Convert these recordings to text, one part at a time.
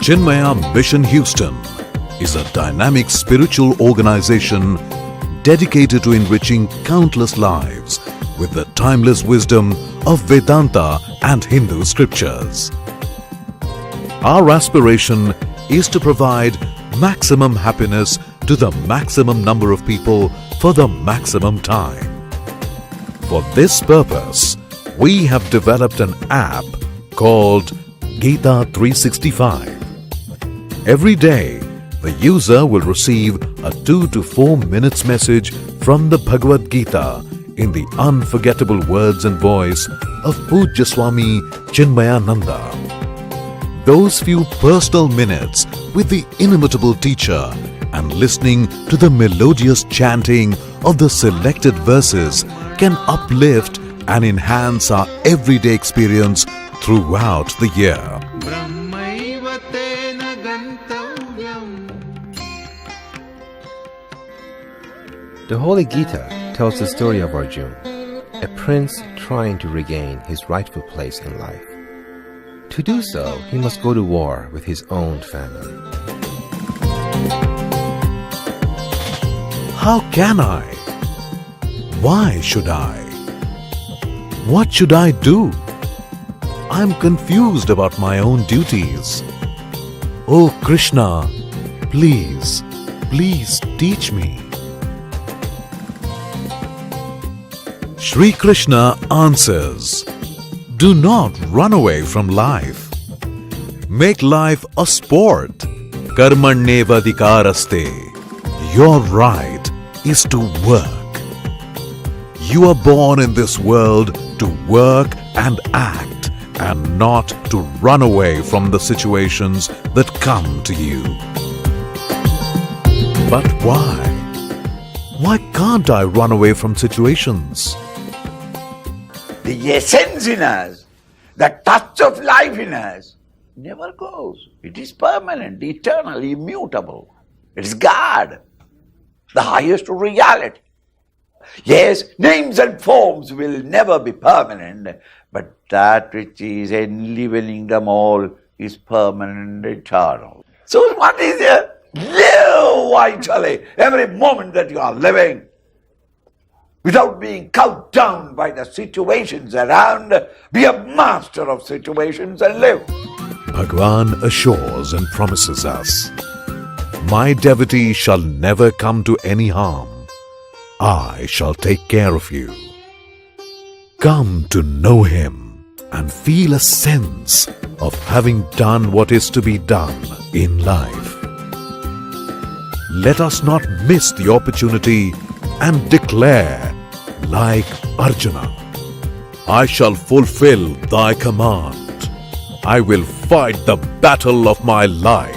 Chinmaya Mission Houston is a dynamic spiritual organization dedicated to enriching countless lives with the timeless wisdom of Vedanta and Hindu scriptures. Our aspiration is to provide maximum happiness to the maximum number of people for the maximum time. For this purpose, we have developed an app called Gita 365. Every day, the user will receive a 2 to 4 minutes message from the Bhagavad Gita in the unforgettable words and voice of Pujya Swami Chinmayananda. Those few personal minutes with the inimitable teacher and listening to the melodious chanting of the selected verses can uplift and enhance our everyday experience throughout the year. The Holy Gita tells the story of Arjuna, a prince trying to regain his rightful place in life. To do so, he must go to war with his own family. How can I? Why should I? What should I do? I'm confused about my own duties. Oh Krishna, please teach me. Shri Krishna answers, do not run away from life. Make life a sport. Karmanyevadhikaraste. Your right is to work. You are born in this world to work and act and not to run away from the situations that come to you. But why? Why can't I run away from situations? The essence in us, the touch of life in us, never goes. It is permanent, eternal, immutable. It is God, the highest reality. Yes, names and forms will never be permanent, but that which is enlivening them all is permanent and eternal. So what is it? Live vitally every moment that you are living, without being cowed down by the situations around. Be a master of situations and live. Bhagwan assures and promises us, my devotee shall never come to any harm. I shall take care of you. Come to know him and feel a sense of having done what is to be done in life. Let us not miss the opportunity and declare, like Arjuna, I shall fulfill thy command. I will fight the battle of my life.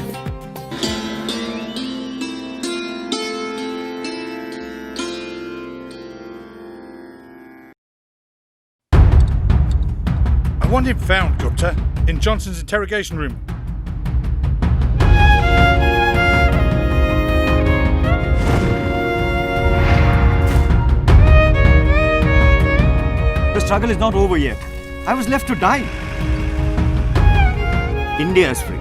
I want him found, Gupta, in Johnson's interrogation room. The struggle is not over yet. I was left to die. India is free,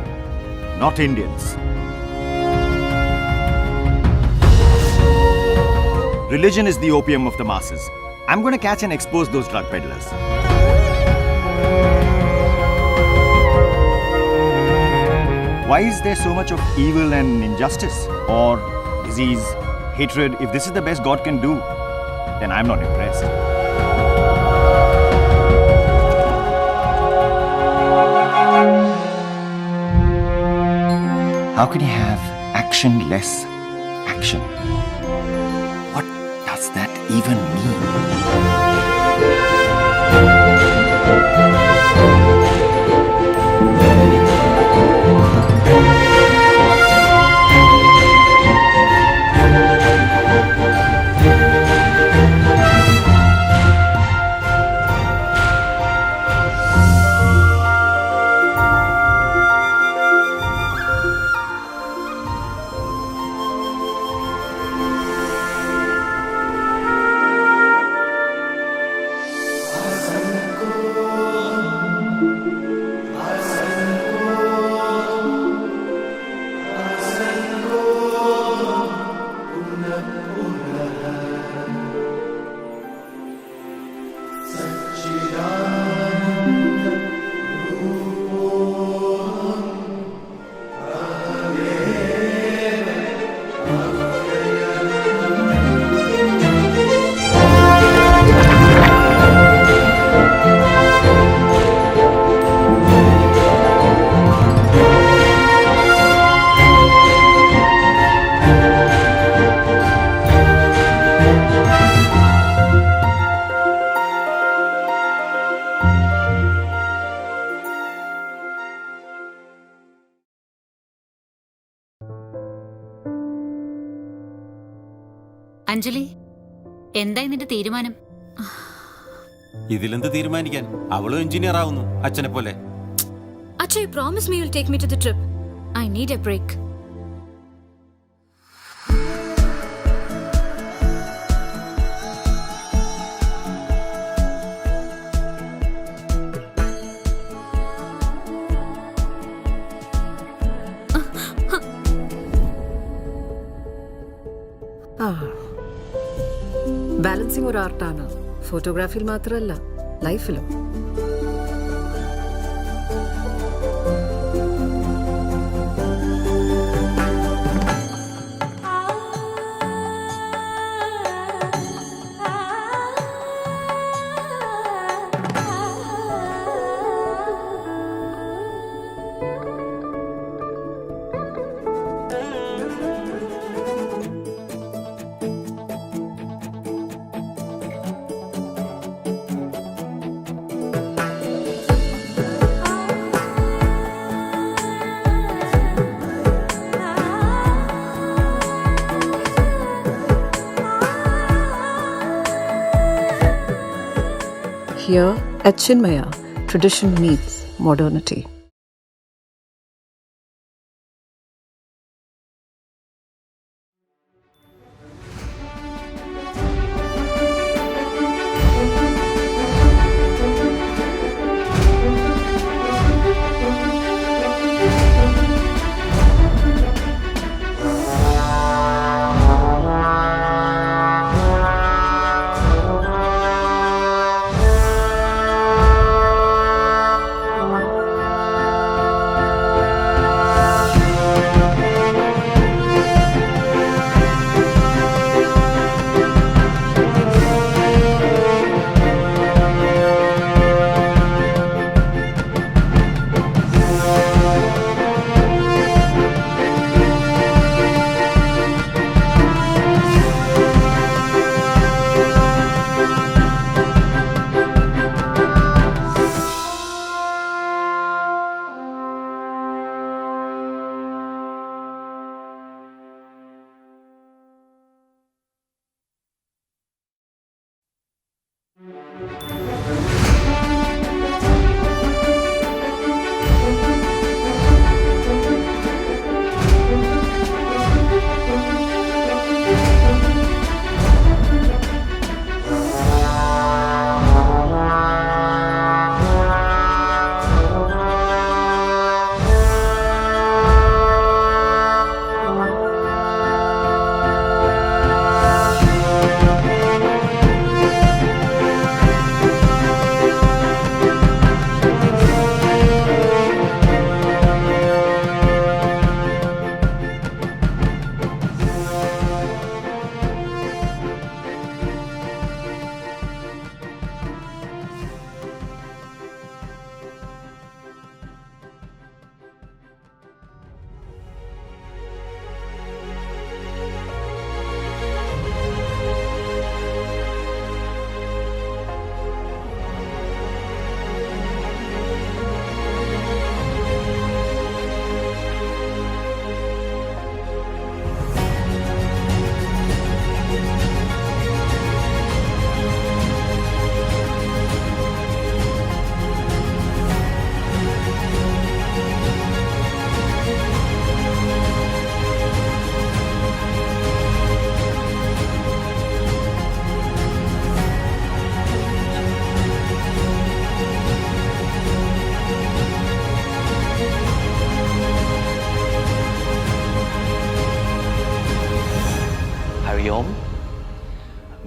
not Indians. Religion is the opium of the masses. I'm going to catch and expose those drug peddlers. Why is there so much of evil and injustice? Or disease, hatred? If this is the best God can do, then I'm not impressed. How can you have action-less action? What does that even Anjali, എന്തായി നിന്റെ തീരുമാനം? ഇതിലെന്ത് തീരുമാനിക്കാൻ? അവളും engineer ആവുന്നു അച്ഛനെ പോലെ. Acha, you promise me you'll take me to the trip. I need a break. Balancing ഒരു ആർട്ടാണ്. ഫോട്ടോഗ്രാഫിയിൽ മാത്രമല്ല, ലൈഫിലും. Here at Chinmaya, tradition meets modernity.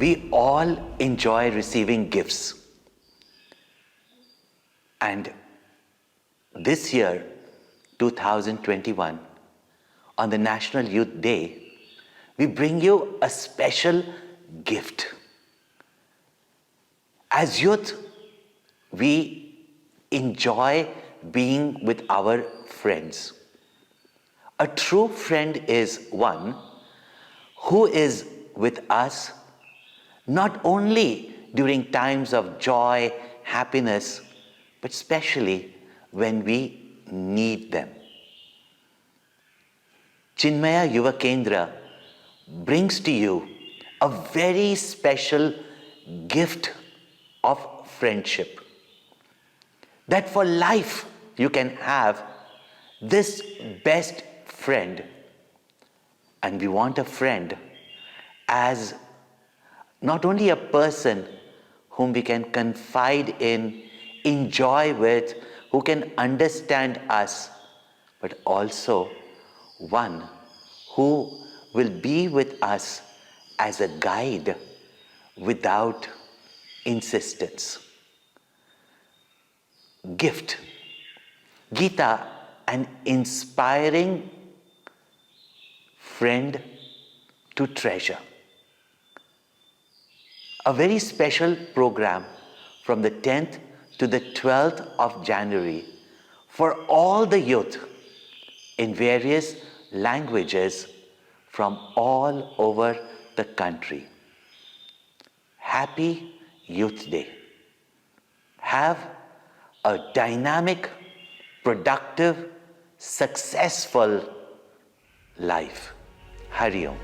We all enjoy receiving gifts. And this year, 2021, on the National Youth Day, we bring you a special gift. As youth, we enjoy being with our friends. A true friend is one who is with us not only during times of joy, happiness, but especially when we need them. Chinmaya Yuva Kendra brings to you a very special gift of friendship. That for life you can have this best friend. And we want a friend as not only a person whom we can confide in, enjoy with, who can understand us, but also one who will be with us as a guide without insistence. Gift. Gita, an inspiring friend to treasure. A very special program from the 10th to the 12th of January for all the youth in various languages from all over the country. Happy Youth Day. Have a dynamic, productive, successful life. Hari Om.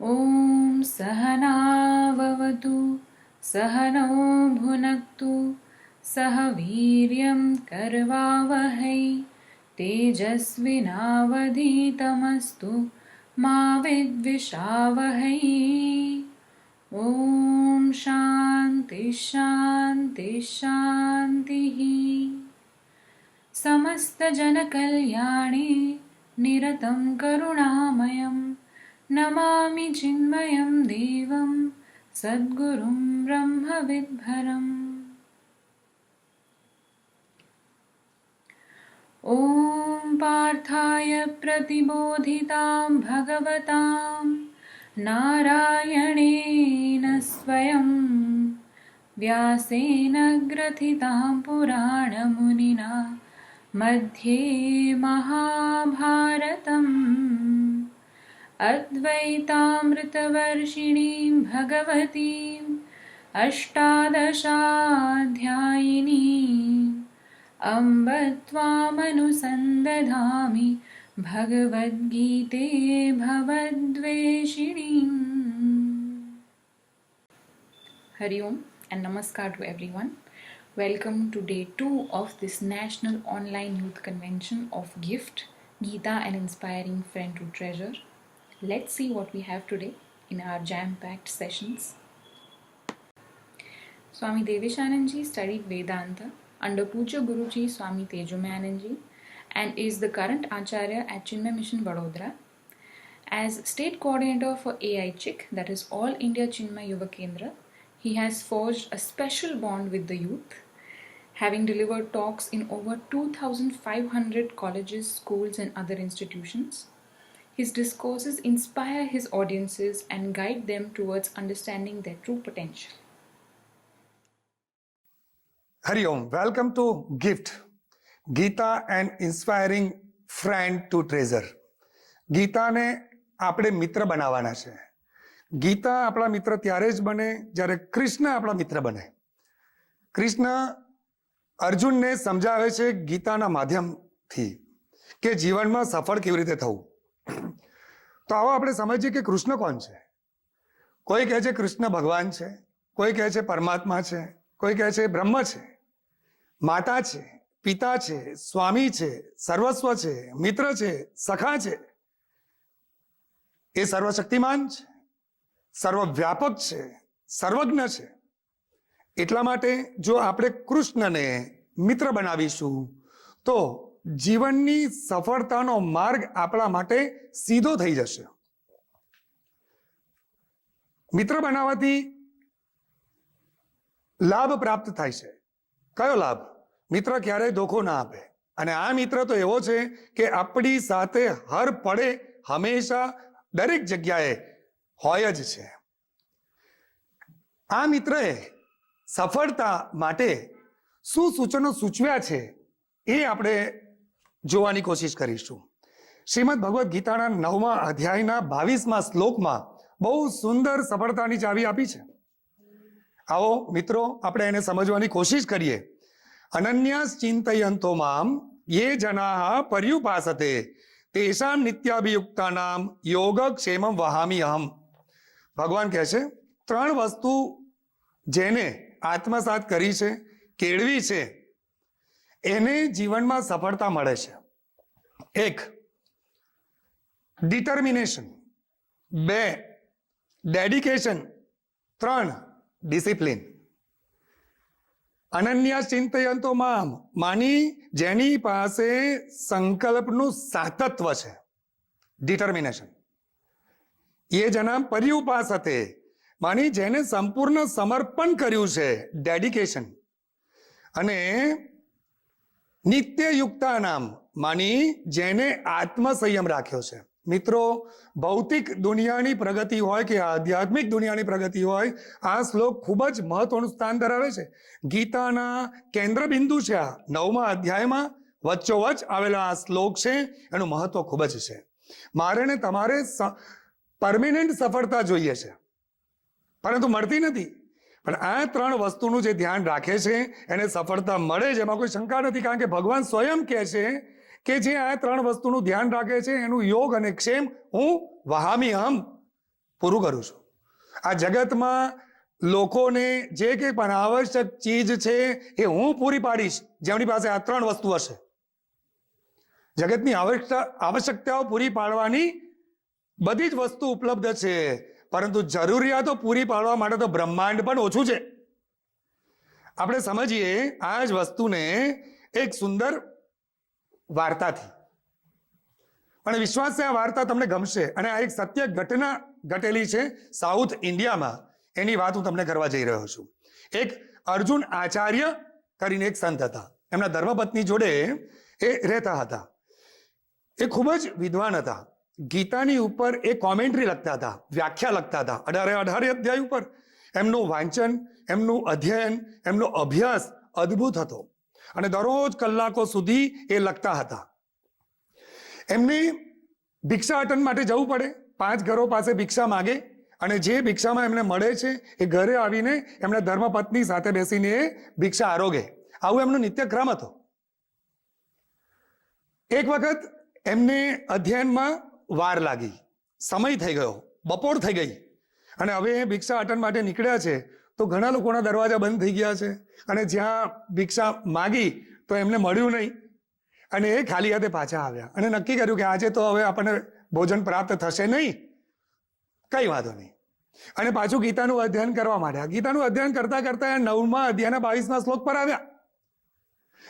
ॐ सहना भवतु सहनौ भुनक्तु सह वीर्यं करवावहै तेजस्विनावधीतमस्तु मा विद्विषावहै ॐ शान्ति शान्ति शान्तिः समस्तजनकल्याणे निरतं करुणामयं नमामि चिन्मयं देवं सद्गुरुं ब्रह्मविद्भरम् ॐ पार्थाय प्रतिबोधितां भगवतां नारायणेन स्वयं व्यासेन ग्रथितां पुराणमुनिना मध्ये महाभारतम् अद्वैतामृतवर्षिणीं भगवतीम् अष्टादशाध्यायिनीम् अम्ब त्वामनुसन्दधामि भगवद्गीते भवद्वेषिणीम्. Hari Om and Namaskar to everyone. Welcome to day 2 of this National Online Youth Convention of GIFT, Gita an Inspiring Friend to Treasure. Let's see what we have today in our jam-packed sessions. Swami Deveshanand Ji studied Vedanta under Pujya Guruji Swami Tejomayanand Ji and is the current Acharya at Chinmay Mission Vadodara. As state coordinator for AI CHIK, that is All India Chinmay Yuva Kendra, he has forged a special bond with the youth, having delivered talks in over 2,500 colleges, schools and other institutions. His discourses inspire his audiences and guide them towards understanding their true potential. Hari Om, welcome to GIFT, Gita an Inspiring Friend to Treasure. ગીતાને આપણે મિત્ર બનાવવાના છે. ગીતા આપણા મિત્ર ત્યારે જ બને જ્યારે કૃષ્ણ આપણા મિત્ર બને. કૃષ્ણ અર્જુનને સમજાવે છે ગીતાના માધ્યમથી કે જીવનમાં સફળ કેવી રીતે થવું. તો આવો આપણે સમજીએ કે કૃષ્ણ કોણ છે. કોઈ કહે છે કૃષ્ણ ભગવાન છે, કોઈ કહે છે પરમાત્મા છે, કોઈ કહે છે બ્રહ્મ છે, માતા છે, પિતા છે, સ્વામી છે, સર્વસ્વ છે, મિત્ર છે, સખા છે. એ સર્વશક્તિમાન છે, સર્વવ્યાપક છે, સર્વજ્ઞ છે. એટલા માટે જો આપણે કૃષ્ણને મિત્ર બનાવીશું તો જીવનની સફળતાનો માર્ગ આપણા માટે સીધો થઈ જશે. મિત્ર બનાવવાથી લાભ પ્રાપ્ત થાય છે. કયો લાભ? મિત્ર ક્યારેય ધોખો ના આપે. અને આ મિત્ર તો એવો છે કે આપણી સાથે હર પળે હંમેશા દરેક જગ્યાએ હોય જ છે. આ મિત્રએ સફળતા માટે શું સૂચનો સૂચવ્યા છે એ આપણે જોવાની કોશિશ કરીશું. શ્રીમદ ભગવદ્ ગીતાના 9મા અધ્યાયના 22મા શ્લોકમાં બહુ સુંદર સફળતાની ચાવી આપી છે. આવો મિત્રો આપણે એને સમજવાની કોશિશ કરીએ. અનન્યાસ ચિંતયંતો મામ યે જનાઃ પર્યુપાસતે તેષાં નિત્યાભિયુક્તાનામ યોગક્ષેમં વહામિ અહમ. ભગવાન કહે છે 3 વસ્તુ જેને આત્મસાત કરી છે, કેળવી છે, એને જીવનમાં સફળતા મળે છે. 1 ડિટર્મિનેશન, 2 ડેડિકેશન, 3 ડિસિપ્લિન. અનન્યા ચિંતયંતો મામ માની જેની પાસે સંકલ્પનું સાતત્વ છે, ડિટર્મિનેશન. એ જનામ પર્યુપાસતે માની જેને સંપૂર્ણ સમર્પણ કર્યું છે, ડેડિકેશન. અને નિત્યયુક્તા નામ માની જેને આત્મસંયમ રાખ્યો છે. મિત્રો, ભૌતિક દુનિયાની પ્રગતિ હોય કે આધ્યાત્મિક દુનિયાની પ્રગતિ હોય, આ શ્લોક ખૂબ જ મહત્વનું સ્થાન ધરાવે છે. ગીતાના કેન્દ્ર બિંદુ છે. આ 9મા અધ્યાયમાં વચ્ચોવચ આવેલા આ શ્લોક છે, એનું મહત્વ ખૂબ જ છે. મારે ને તમારે પરમેનન્ટ સફળતા જોઈએ છે, પરંતુ મળતી નથી. પણ આ 3 વસ્તુનું જે ધ્યાન રાખે છે એને સફળતા મળે છે, એમાં કોઈ શંકા નથી. કારણ કે ભગવાન સ્વયં કહે છે કે જે આ 3 વસ્તુનું ધ્યાન રાખે છે એનું યોગ અને ક્ષેમ હું વહામિ અહમ પૂરું કરું છું. આ જગતમાં લોકોને જે કંઈ પણ આવશ્યક ચીજ છે એ હું પૂરી પાડીશ જેમની પાસે આ 3 વસ્તુ હશે. જગતની આવશ્યકતાઓ પૂરી પાડવાની બધી જ વસ્તુ ઉપલબ્ધ છે, પરંતુ જરૂરિયાતો પૂરી પાડવા માટે તો બ્રહ્માંડ પણ ઓછું છે. આપણે સમજીએ આ જ વસ્તુને એક સુંદર વાર્તાથી. અને વિશ્વાસ છે આ વાર્તા તમને ગમશે. અને આ એક સત્ય ઘટના ઘટેલી છે સાઉથ ઇન્ડિયામાં, એની વાત હું તમને કરવા જઈ રહ્યો છું. એક અર્જુન આચાર્ય કરીને એક સંત હતા. એમના ધર્મપત્ની જોડે એ રહેતા હતા. એ ખૂબ જ વિદ્વાન હતા. ગીતાની ઉપર એ કોમેન્ટ્રી લખતા હતા, વ્યાખ્યા લખતા હતા. 18 અધ્યાય ઉપર એમનું વાંચન, એમનું અધ્યયન, એમનો અભ્યાસ અદ્ભુત હતો. અને દરરોજ કલાકો સુધી એ લખતા હતા. એમને ભિક્ષાટન માટે જવું પડે, 5 ઘરો પાસે ભિક્ષા માગે, અને જે ભિક્ષામાં એમને મળે છે એ ઘરે આવીને એમના ધર્મપત્ની સાથે બેસીને એ ભિક્ષા આરોગે. આવું એમનો નિત્યક્રમ હતો. એક વખત એમને અધ્યયનમાં વાર લાગી, સમય થઈ ગયો, બપોર થઈ ગઈ, અને હવે ભિક્ષાટન માટે નીકળ્યા છે તો ઘણા લોકોના દરવાજા બંધ થઈ ગયા છે. અને જ્યાં ભિક્ષા માગી તો એમને મળ્યું નહીં, અને એ ખાલી હાથે પાછા આવ્યા. અને નક્કી કર્યું કે આજે તો હવે આપણને ભોજન પ્રાપ્ત થશે નહીં, કઈ વાંધો નહીં. અને પાછું ગીતાનું અધ્યયન કરવા માંડ્યા. ગીતાનું અધ્યયન કરતા કરતા 9મા અધ્યાયના 22મા શ્લોક પર આવ્યા.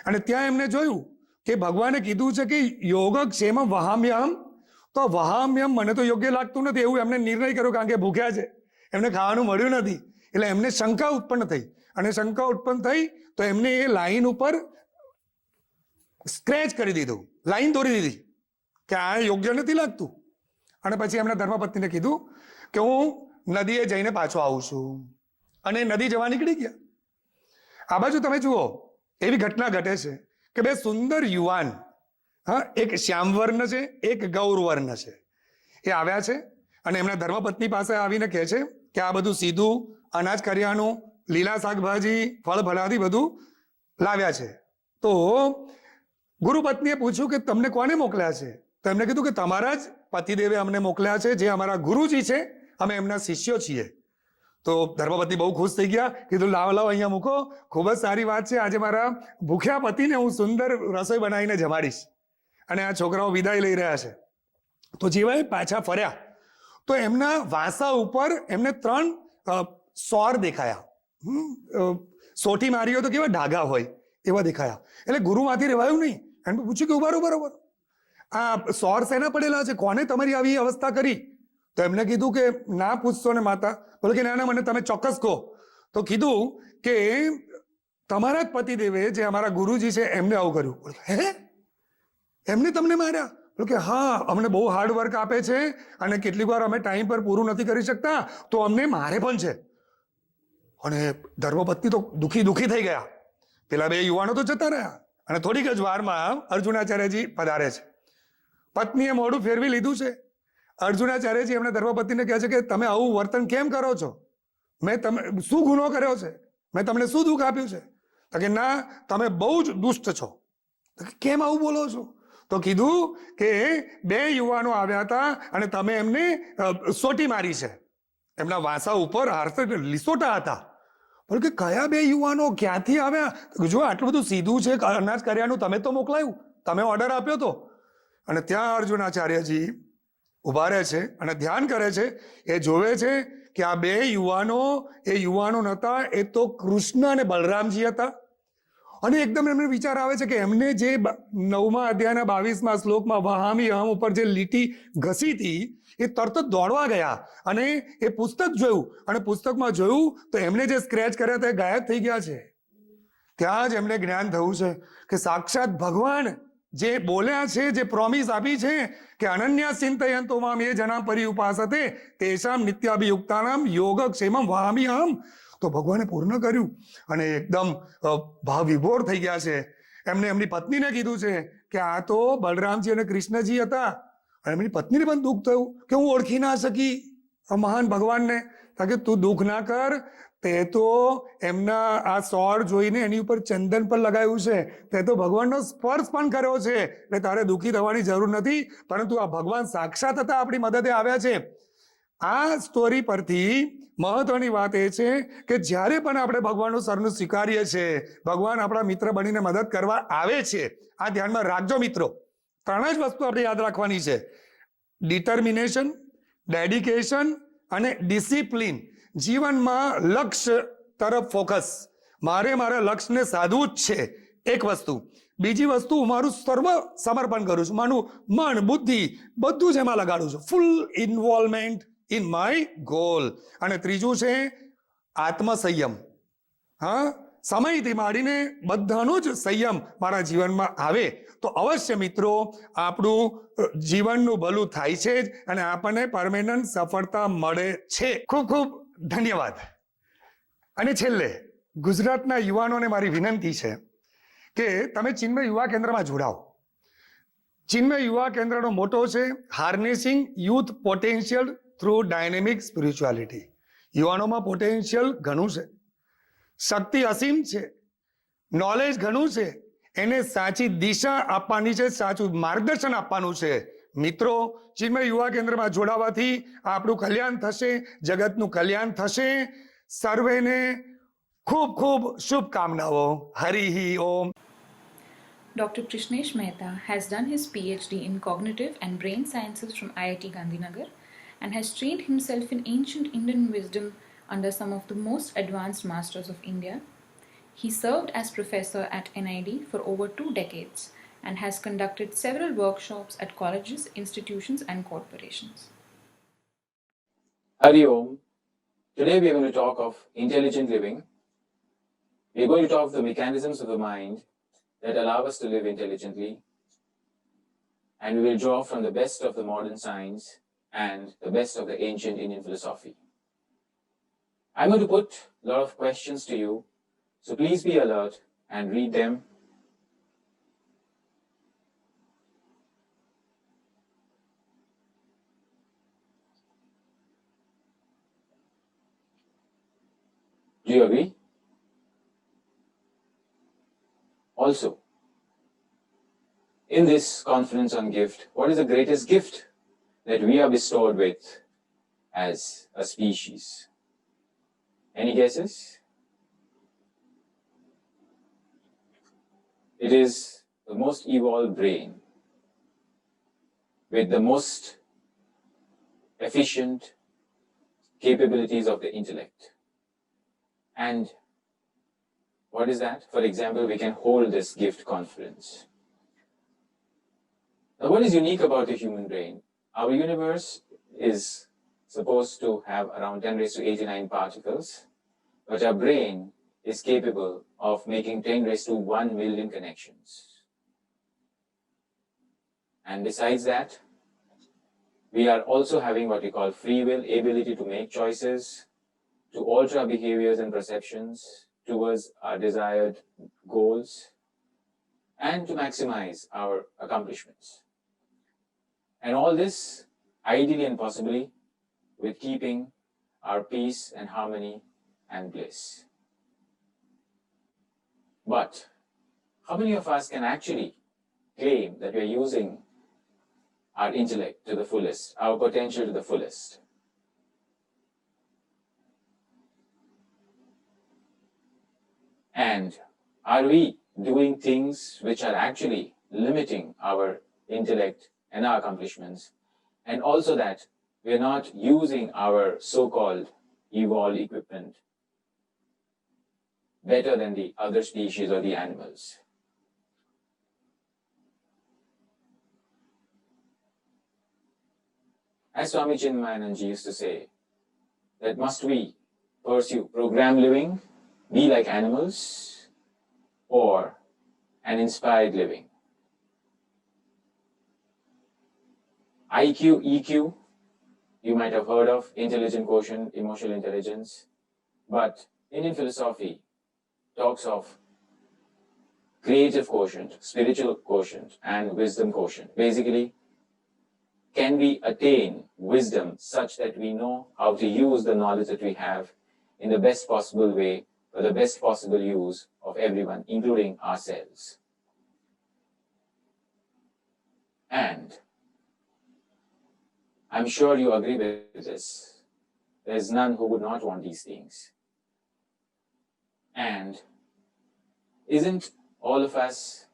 અને ત્યાં એમને જોયું કે ભગવાને કીધું છે કે યોગક્ષેમ વહામ્યહમ. તો વહામ્યમ મને તો યોગ્ય લાગતું નથી, એવું એમને નિર્ણય કર્યો. કારણ કે ભૂખ્યા છે, એમને ખાવાનું મળ્યું નથી. એટલે એમને શંકા ઉત્પન્ન થઈ. અને શંકા ઉત્પન્ન થઈ તો એમને એ લાઈન ઉપર સ્ક્રેચ કરી દીધું, લાઈન દોરી દીધી કે આ યોગ્ય નથી લાગતું. અને પછી એમના ધર્મપત્નીને કીધું કે હું નદીએ જઈને પાછો આવું છું. અને નદી જવા નીકળી ગયા. આ બાજુ તમે જુઓ, એવી ઘટના ઘટે છે કે 2 સુંદર યુવાન, હા, એક શ્યામવર્ણ છે, એક ગૌરવર્ણ છે, એ આવ્યા છે. અને એમના ધર્મપત્ની પાસે આવીને કહે છે કે આ બધું સીધું અનાજ કરિયાણું, લીલા શાકભાજી, ફળ ફળાદી બધું લાવ્યા છે. તો ગુરુપત્નીએ પૂછ્યું કે તમને કોને મોકલ્યા છે? તો એમને કીધું કે તમારા જ પતિદેવે અમને મોકલ્યા છે, જે અમારા ગુરુજી છે, અમે એમના શિષ્યો છીએ. તો ધર્મપત્ની બહુ ખુશ થઈ ગયા, કીધું લાવ લાવ અહીંયા મૂકો, ખૂબ જ સારી વાત છે, આજે મારા ભૂખ્યા પતિને હું સુંદર રસોઈ બનાવીને જમાડીશ. અને આ છોકરાઓ વિદાય લઈ રહ્યા છે. તો જેવા એ પાછા ફર્યા તો એમના વાંસા ઉપર એમને 3 સોર દેખાયા. સોટી મારી હોય તો કેવા ડાઘા હોય એવા દેખાયા. એટલે ગુરુમાંથી રહેવાયું નહીં. એમને પૂછ્યું કે ઉભા બરોબર, આ સોર શેના પડેલા છે? કોને તમારી આવી અવસ્થા કરી? તો એમને કીધું કે ના પૂછશો ને માતા. બોલે કે ના ના, મને તમે ચોક્કસ કહો. તો કીધું કે તમારા જ પતિદેવે, જે અમારા ગુરુજી છે, એમને આવું કર્યું. બોલે હે, એમને તમને માર્યા? બોલે કે હા, અમને બહુ હાર્ડ વર્ક આપે છે અને કેટલીક વાર અમે ટાઈમ પર પૂરું નથી કરી શકતા, તો અમને મારે પણ છે. અને ધર્મપત્ની તો દુખી થઈ ગયા. પેલા 2 યુવાનો તો જતા રહ્યા અને થોડીક જ વારમાં અર્જુનાચાર્યજી પધારે છે. પત્નીએ મોઢું ફેરવી લીધું છે. અર્જુનાચાર્યજી એમને ધર્મપત્નીને કહે છે કે તમે આવું વર્તન કેમ કરો છો? મેં તમે શું ગુનો કર્યો છે? મેં તમને શું દુઃખ આપ્યું છે? તો કે ના, તમે બહુ જ દુષ્ટ છો. તો કેમ આવું બોલો છો? તો કીધું કે 2 યુવાનો આવ્યા હતા અને તમે એમને સોટી મારી છે. એમના વાંસા ઉપર લીસોટા હતા. પણ કે કયા 2 યુવાનો, ક્યાંથી આવ્યા? જો આટલું બધું સીધું છે, અનાજ કર્યાનું તમે તો મોકલાયું, તમે ઓર્ડર આપ્યો તો. અને ત્યાં અર્જુનાચાર્યજી ઉભા રહે છે અને ધ્યાન કરે છે. એ જોવે છે કે આ 2 યુવાનો, એ યુવાનો નહોતા, એ તો કૃષ્ણ અને બલરામજી હતા. અને એકદમ એમને વિચાર આવે છે કે એમને જે 9મા અધ્યાયના 22મા શ્લોકમાં વહામી અહમ ઉપર જે લીટી ઘસી હતી, એ તરત જ દોડવા ગયા અને એ પુસ્તક જોયું. અને પુસ્તકમાં જોયું તો એમને જે સ્ક્રેચ કર્યા હતા એ ગાયબ થઈ ગયા છે. ત્યાં જ એમને જ્ઞાન થયું છે કે સાક્ષાત ભગવાન જે બોલ્યા છે, જે પ્રોમિસ આપી છે કે અનન્યા ચિંતયંતો મામ એ જના પરી ઉપાસતે તેષામ નિત્યાભિયુક્તાનામ યોગક્ષેમમ વહામી અહમ. તો ભગવાને પૂર્ણ કર્યું અને એકદમ ભાવ વિભોર થઈ ગયા છે. એમને એમની પત્નીને કીધું છે કે આ તો બલરામજી અને કૃષ્ણજી હતા. અને એમની પત્નીને પણ દુઃખ થયું કે હું ઓળખી ના શકી આ મહાન ભગવાનને. કે તું દુઃખ ના કર, તે તો એમના આ સોર જોઈને એની ઉપર ચંદન પણ લગાવ્યું છે, તે તો ભગવાનનો સ્પર્શ પણ કર્યો છે, એટલે તારે દુઃખી થવાની જરૂર નથી. પરંતુ આ ભગવાન સાક્ષાત હતા, આપણી મદદે આવ્યા છે. આ સ્ટોરી પરથી મહત્વની વાત એ છે કે જ્યારે પણ આપણે ભગવાનનું શરણું સ્વીકારીએ છીએ, ભગવાન આપણા મિત્ર બનીને મદદ કરવા આવે છે. આ ધ્યાનમાં રાખજો મિત્રો. 3 જ વસ્તુ આપણે યાદ રાખવાની છે: ડિટર્મિનેશન, ડેડિકેશન અને ડિસિપ્લિન. જીવનમાં લક્ષ્ય તરફ ફોકસ. મારા લક્ષ્યને સાધવું જ છે, એક વસ્તુ. બીજી વસ્તુ, મારું સર્વ સમર્પણ કરું છું, મારું મન, બુદ્ધિ બધું જ એમાં લગાડું છું, ફૂલ ઇન્વોલ્વમેન્ટ ઇન માય ગોલ. અને ત્રીજું છે આત્મસંયમ. હા, સમયથી માંડીને બધાનો જ સંયમ મારા જીવનમાં આવે તો અવશ્ય મિત્રો આપણું જીવનનું ભલું થાય છે જ અને આપણને પરમેનન્ટ સફળતા મળે છે. ખૂબ ખૂબ ધન્યવાદ. અને છેલ્લે ગુજરાતના યુવાનોને મારી વિનંતી છે કે તમે ચિન્મય યુવા કેન્દ્રમાં જોડાઓ. ચિન્મય યુવા કેન્દ્રનો મોટો છે harnessing youth potential through dynamic spirituality. યુવાનોમાં પોટેન્શિયલ ઘણું છે, શક્તિ અસીમ છે, નોલેજ ઘણું છે, એને સાચી દિશા આપવાની છે, સાચું માર્ગદર્શન આપવાનું છે. મિત્રો, ચિન્મય યુવા કેન્દ્રમાં જોડાવાથી આપણું કલ્યાણ થશે, જગતનું કલ્યાણ થશે. સર્વેને ખૂબ ખૂબ શુભકામનાઓ. હરિ ઓમ. Dr. Krishnesh Mehta has done his PhD in Cognitive and Brain Sciences from IIT Gandhinagar and has trained himself in ancient Indian wisdom under some of the most advanced masters of India. He served as professor at NID for over 2 decades and has conducted several workshops at colleges, institutions and corporations. Hari Om. Today we are going to talk of intelligent living. We are going to talk of the mechanisms of the mind that allow us to live intelligently, and we will draw from the best of the modern science and the best of the ancient Indian philosophy. I'm going to put a lot of questions to you, so please be alert and read them. Do you agree? Also, in this conference on gift, what is the greatest gift that we are bestowed with as a species? Any guesses? It is the most evolved brain with the most efficient capabilities of the intellect. And what is that? For example, we can hold this gift conference. Now, what is unique about the human brain? Our universe is supposed to have around 10 raised to 89 particles, but our brain is capable of making 10 raised to 1 million connections. And besides that, we are also having what we call free will, ability to make choices, to alter our behaviors and perceptions towards our desired goals, and to maximize our accomplishments. And all this, ideally and possibly, with keeping our peace and harmony and bliss. But how many of us can actually claim that we are using our intellect to the fullest, our potential to the fullest? And are we doing things which are actually limiting our intellect and our accomplishments? And also that we are not using our so-called evolved equipment better than the other species or the animals. As Swami Chinmayanand used to say, that must we pursue programmed living, be like animals, or an inspired living? IQ, EQ, you might have heard of intelligent quotient, emotional intelligence, but Indian philosophy talks of creative quotient, spiritual quotient, and wisdom quotient. Basically, can we attain wisdom such that we know how to use the knowledge that we have in the best possible way for the best possible use of everyone, including ourselves? And I'm sure you agree with this. There's none who would not want these things. And isn't all of us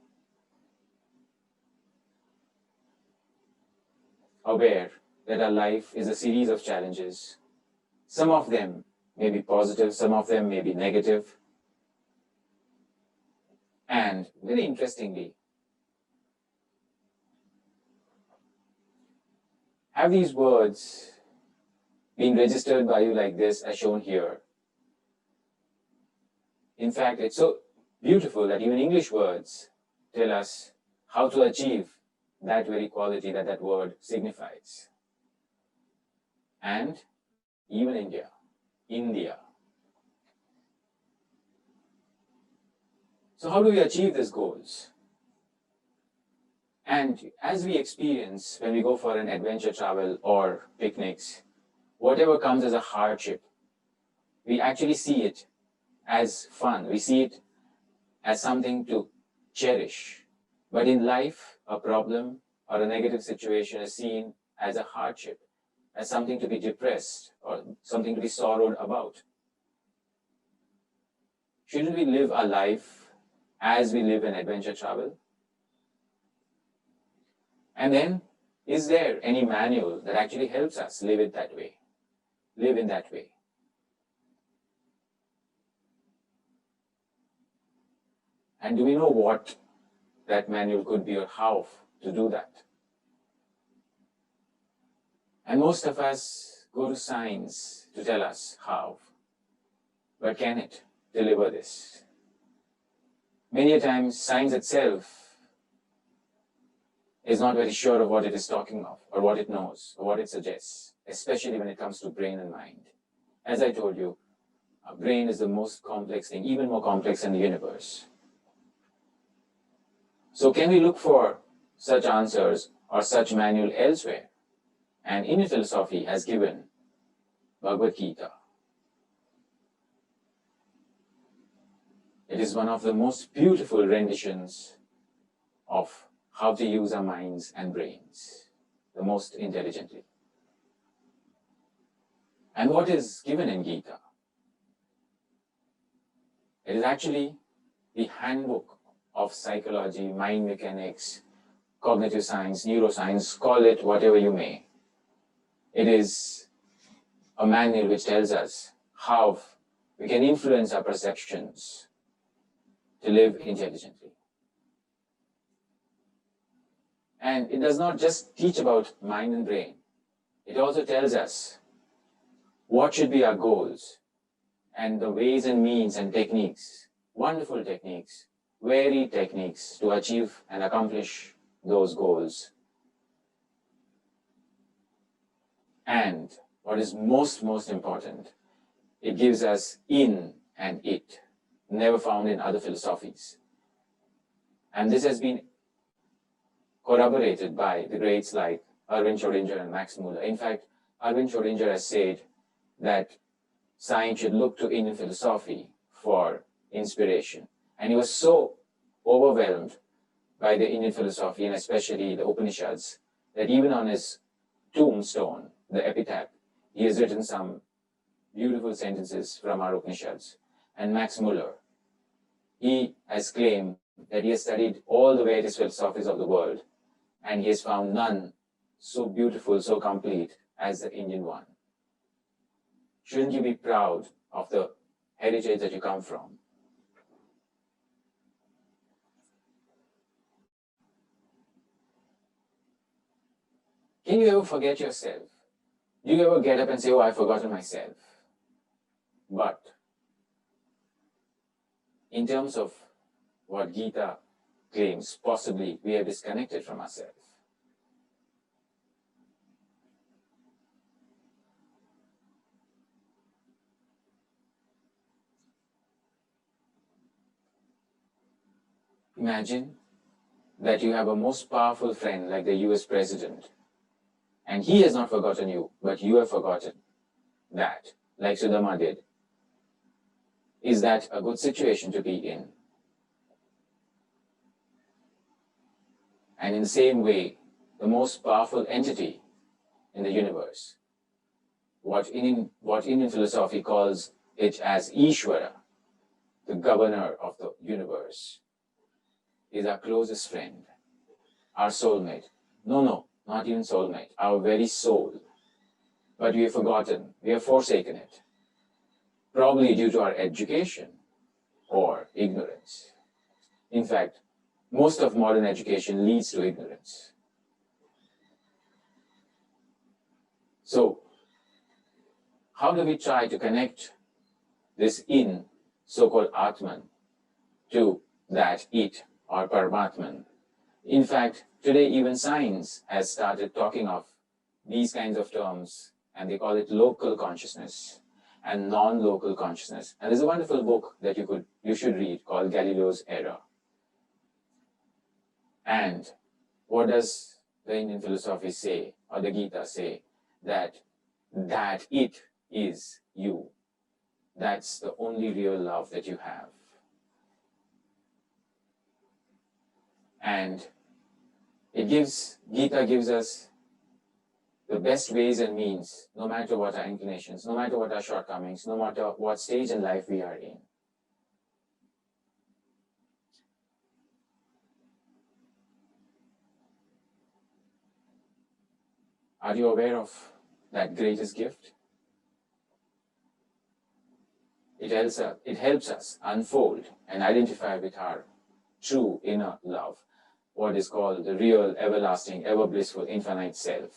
aware that our life is a series of challenges? Some of them may be positive, some of them may be negative. And very interestingly, have these words been registered by you like this, as shown here? In fact, it's so beautiful that even English words tell us how to achieve that very quality that that word signifies. And even India. So how do we achieve these goals? And as we experience when we go for an adventure travel or picnics, whatever comes as a hardship, we actually see it as fun. We see it as something to cherish. But in life, a problem or a negative situation is seen as a hardship, as something to be depressed or something to be sorrowed about. Shouldn't we live our life as we live in adventure travel? And then, is there any manual that actually helps us live it that way? Live in that way? And do we know what that manual could be or how to do that? And most of us go to science to tell us how. But can it deliver this? Many a times, science itself is not very sure of what it is talking of, or what it knows, or what it suggests, especially when it comes to brain and mind. As I told you, our brain is the most complex thing, even more complex than the universe. So can we look for such answers or such manual elsewhere? And Indian philosophy has given Bhagavad Gita. It is one of the most beautiful renditions of how to use our minds and brains the most intelligently. And what is given in Gita? It is actually the handbook of psychology, mind mechanics, cognitive science, neuroscience, call it whatever you may. It is a manual which tells us how we can influence our perceptions to live intelligently. And it does not just teach about mind and brain. It also tells us what should be our goals and the ways and means and techniques, wonderful techniques, varied techniques to achieve and accomplish those goals. And what is most important, it gives us in and it, never found in other philosophies. And this has been corroborated by the greats like Erwin Schrödinger and Max Muller. In fact, Erwin Schrödinger has said that science should look to Indian philosophy for inspiration. And he was so overwhelmed by the Indian philosophy, and especially the Upanishads, that even on his tombstone, the epitaph, he has written some beautiful sentences from our Upanishads. And Max Muller, he has claimed that he has studied all the various philosophies of the world, and he has found none so beautiful, so complete as the Indian one. Shouldn't you be proud of the heritage that you come from? Can you ever forget yourself? Do you ever get up and say, oh, I've forgotten myself? But in terms of what Gita claims, possibly we are disconnected from ourselves. Imagine that you have a most powerful friend like the US president, and he has not forgotten you, but you have forgotten that, like Sudama did. Is that a good situation to be in? And in the same way, the most powerful entity in the universe, what Indian philosophy calls it as Ishvara, the governor of the universe, is our closest friend, our soulmate. No, not even soulmate, our very soul. But we have forgotten, we have forsaken it, probably due to our education or ignorance. In fact, most of modern education leads to ignorance. So, how do we try to connect this in, so-called Atman, to that it or Paramatman? In fact, today even science has started talking of these kinds of terms, and they call it local consciousness and non-local consciousness. And there's a wonderful book that you should read called Galileo's Error. And what does the Indian philosophy say, or the Gita say? That it is you. That's the only real love that you have. And Gita gives us the best ways and means, no matter what our inclinations, no matter what our shortcomings, no matter what stage in life we are in. Are you aware of that greatest gift? It helps us unfold and identify with our true inner love, what is called the real, everlasting, ever blissful, infinite self.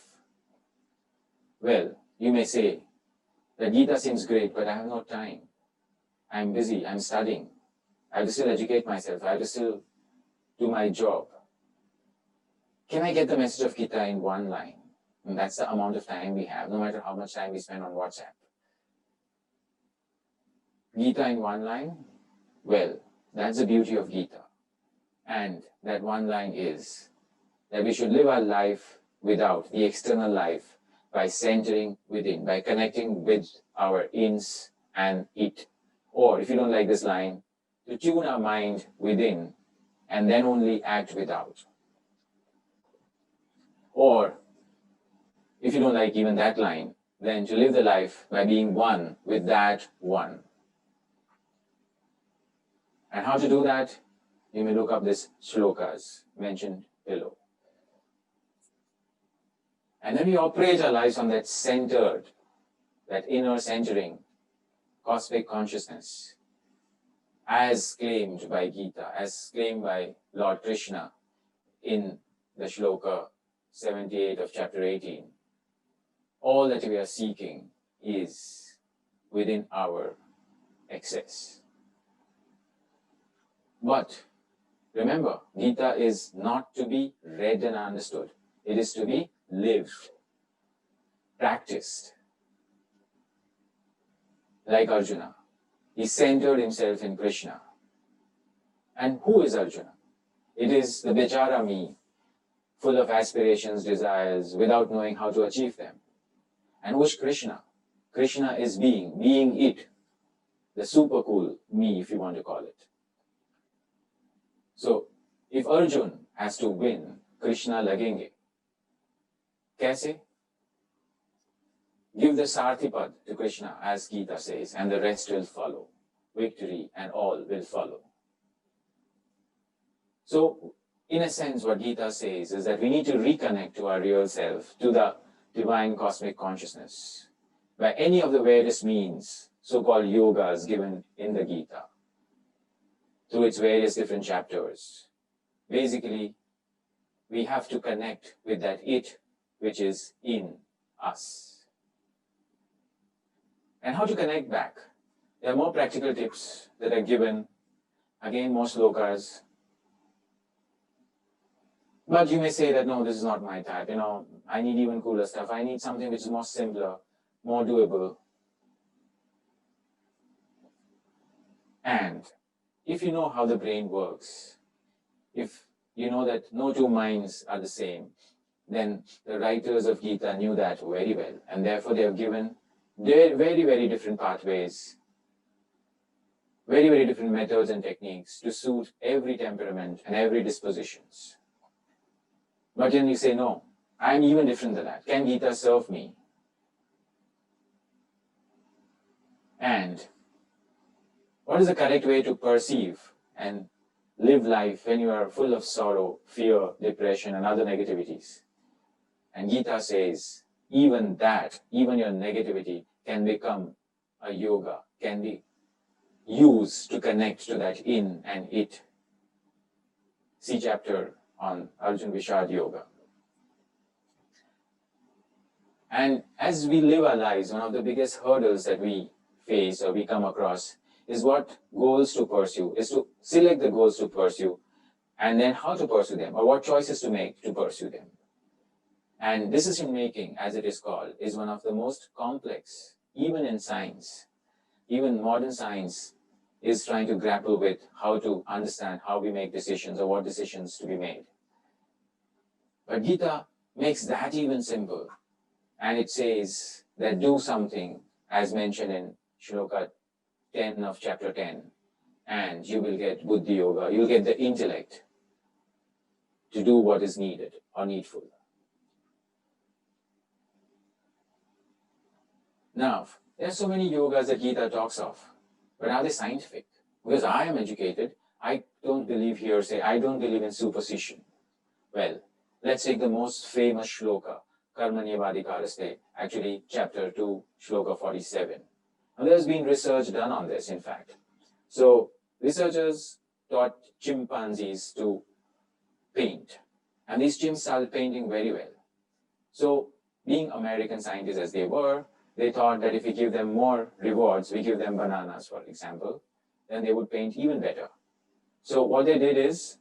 Well, you may say, the Gita seems great, but I have no time. I'm busy, I'm studying. I have to still educate myself, I have to still do my job. Can I get the message of Gita in one line? And that's the amount of time we have, no matter how much time we spend on WhatsApp. Gita in one line? Well, that's the beauty of Gita. And that one line is that we should live our life without the external life by centering within, by connecting with our ins and it. Or if you don't like this line, to tune our mind within and then only act without. Or, if you don't like even that line, then to live the life by being one with that one. And how to do that? You may look up this shlokas mentioned below. And then we operate our lives on that centered, that inner centering, cosmic consciousness, as claimed by Gita, as claimed by Lord Krishna in the shloka 78 of chapter 18. All that we are seeking is within our access. But remember, Gita is not to be read and understood. It is to be lived, practiced. Like Arjuna, he centered himself in Krishna. And who is Arjuna? It is the Bechara me, full of aspirations, desires, without knowing how to achieve them. And who is Krishna? Krishna is being it, the super cool me, if you want to call it. So, if Arjun has to win, Krishna lagenge. Kaise? Give the Sarthipad to Krishna, as Gita says, and the rest will follow. Victory and all will follow. So, in a sense, what Gita says is that we need to reconnect to our real self, to the divine cosmic consciousness, by any of the various means, so-called yogas given in the Gita, through its various different chapters. Basically, we have to connect with that it which is in us. And how to connect back? There are more practical tips that are given, again, more slokas. But you may say that, no, this is not my type. I need even cooler stuff. I need something which is more simpler, more doable. And if you know how the brain works, if you know that no two minds are the same, then the writers of Gita knew that very well. And therefore they have given very, very different pathways, very, very different methods and techniques to suit every temperament and every dispositions. But then you say, no, I'm even different than that. Can Gita serve me? And what is the correct way to perceive and live life when you are full of sorrow, fear, depression, and other negativities? And Gita says, even that, even your negativity can become a yoga, can be used to connect to that in and it. See chapter on Arjun Vishad Yoga. And as we live our lives, one of the biggest hurdles that we face or we come across is what goals to pursue, is to select the goals to pursue and then how to pursue them or what choices to make to pursue them. And decision making, as it is called, is one of the most complex, even in science. Even modern science is trying to grapple with how to understand how we make decisions or what decisions to be made. But Gita makes that even simple. And it says that do something, as mentioned in Shloka 10 of chapter 10, and you will get Buddhi Yoga, you'll get the intellect to do what is needed or needful. Now, there are so many yogas that Gita talks of, but are they scientific? Because I am educated, I don't believe hearsay, I don't believe in superstition. Well, let's take the most famous shloka, Karmanyavadikaraste, actually chapter 2, shloka 47. Now there's been research done on this, in fact. So researchers taught chimpanzees to paint, and these chimps started painting very well. So being American scientists as they were, they thought that if we give them more rewards, we give them bananas, for example, then they would paint even better. So what they did is,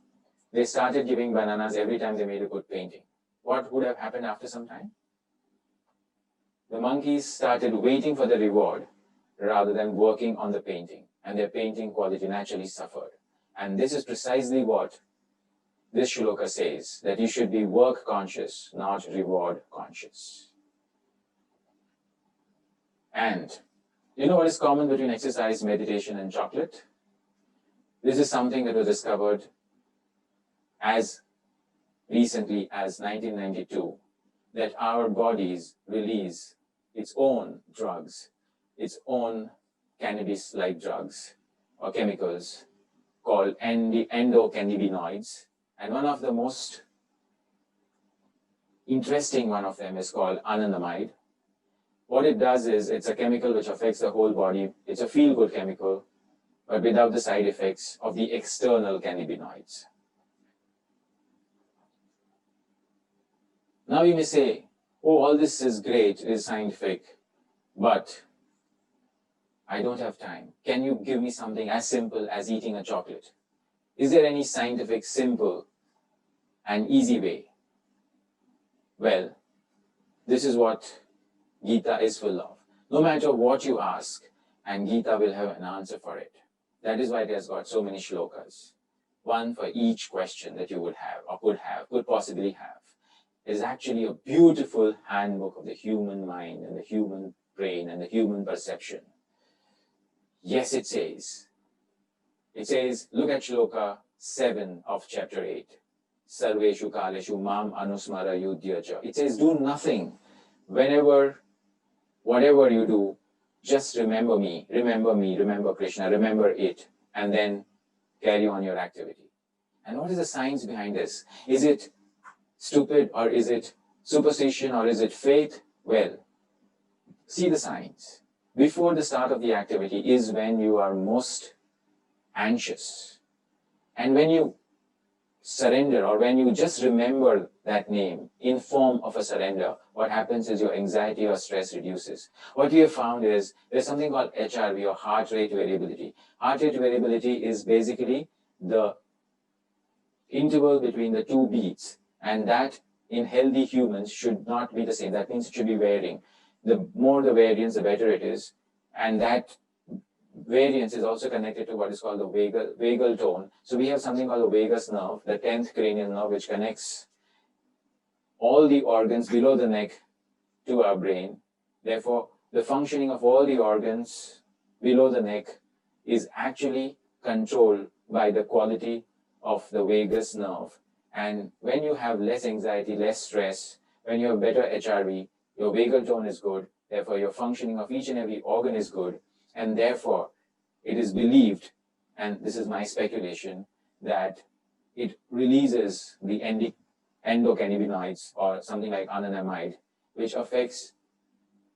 they started giving bananas every time they made a good painting. What would have happened after some time? The monkeys started waiting for the reward rather than working on the painting, and their painting quality naturally suffered. And this is precisely what this shloka says, that you should be work conscious, not reward conscious. And you know what is common between exercise, meditation, and chocolate? This is something that was discovered as recently as 1992 that our bodies release its own drugs, its own cannabis-like drugs or chemicals called endocannabinoids. And one of the most interesting one of them is called anandamide. What it does is it's a chemical which affects the whole body. It's a feel-good chemical, but without the side effects of the external cannabinoids. Now you may say, oh, all this is great, it is scientific, but I don't have time. Can you give me something as simple as eating a chocolate? Is there any scientific, simple, and easy way? Well, this is what Gita is full of. No matter what you ask, and Gita will have an answer for it. That is why it has got so many shlokas. One for each question that you would have, or could possibly have. It is actually a beautiful handbook of the human mind and the human brain and the human perception. Yes, it says, look at shloka 7 of chapter 8. Sarveshu kaleshu mam anusmara yudhyacha. It says, do nothing. Whenever, whatever you do, just remember me, remember Krishna, remember it, and then carry on your activity. And what is the science behind this? Is it stupid, or is it superstition, or is it faith? Well, see the science. Before the start of the activity is when you are most anxious. And when you surrender, or when you just remember that name in form of a surrender, what happens is your anxiety or stress reduces. What we have found is there's something called HRV, or heart rate variability. Heart rate variability is basically the interval between the two beats, and that in healthy humans should not be the same. That means it should be varying. The more the variance, the better it is. And that variance is also connected to what is called the vagal tone. So we have something called the vagus nerve, the 10th cranial nerve, which connects all the organs below the neck to our brain. Therefore, the functioning of all the organs below the neck is actually controlled by the quality of the vagus nerve. And when you have less anxiety, less stress, when you have better HRV, your vagal tone is good, therefore your functioning of each and every organ is good, and therefore it is believed, and this is my speculation, that it releases the endocannabinoids, or something like anandamide, which affects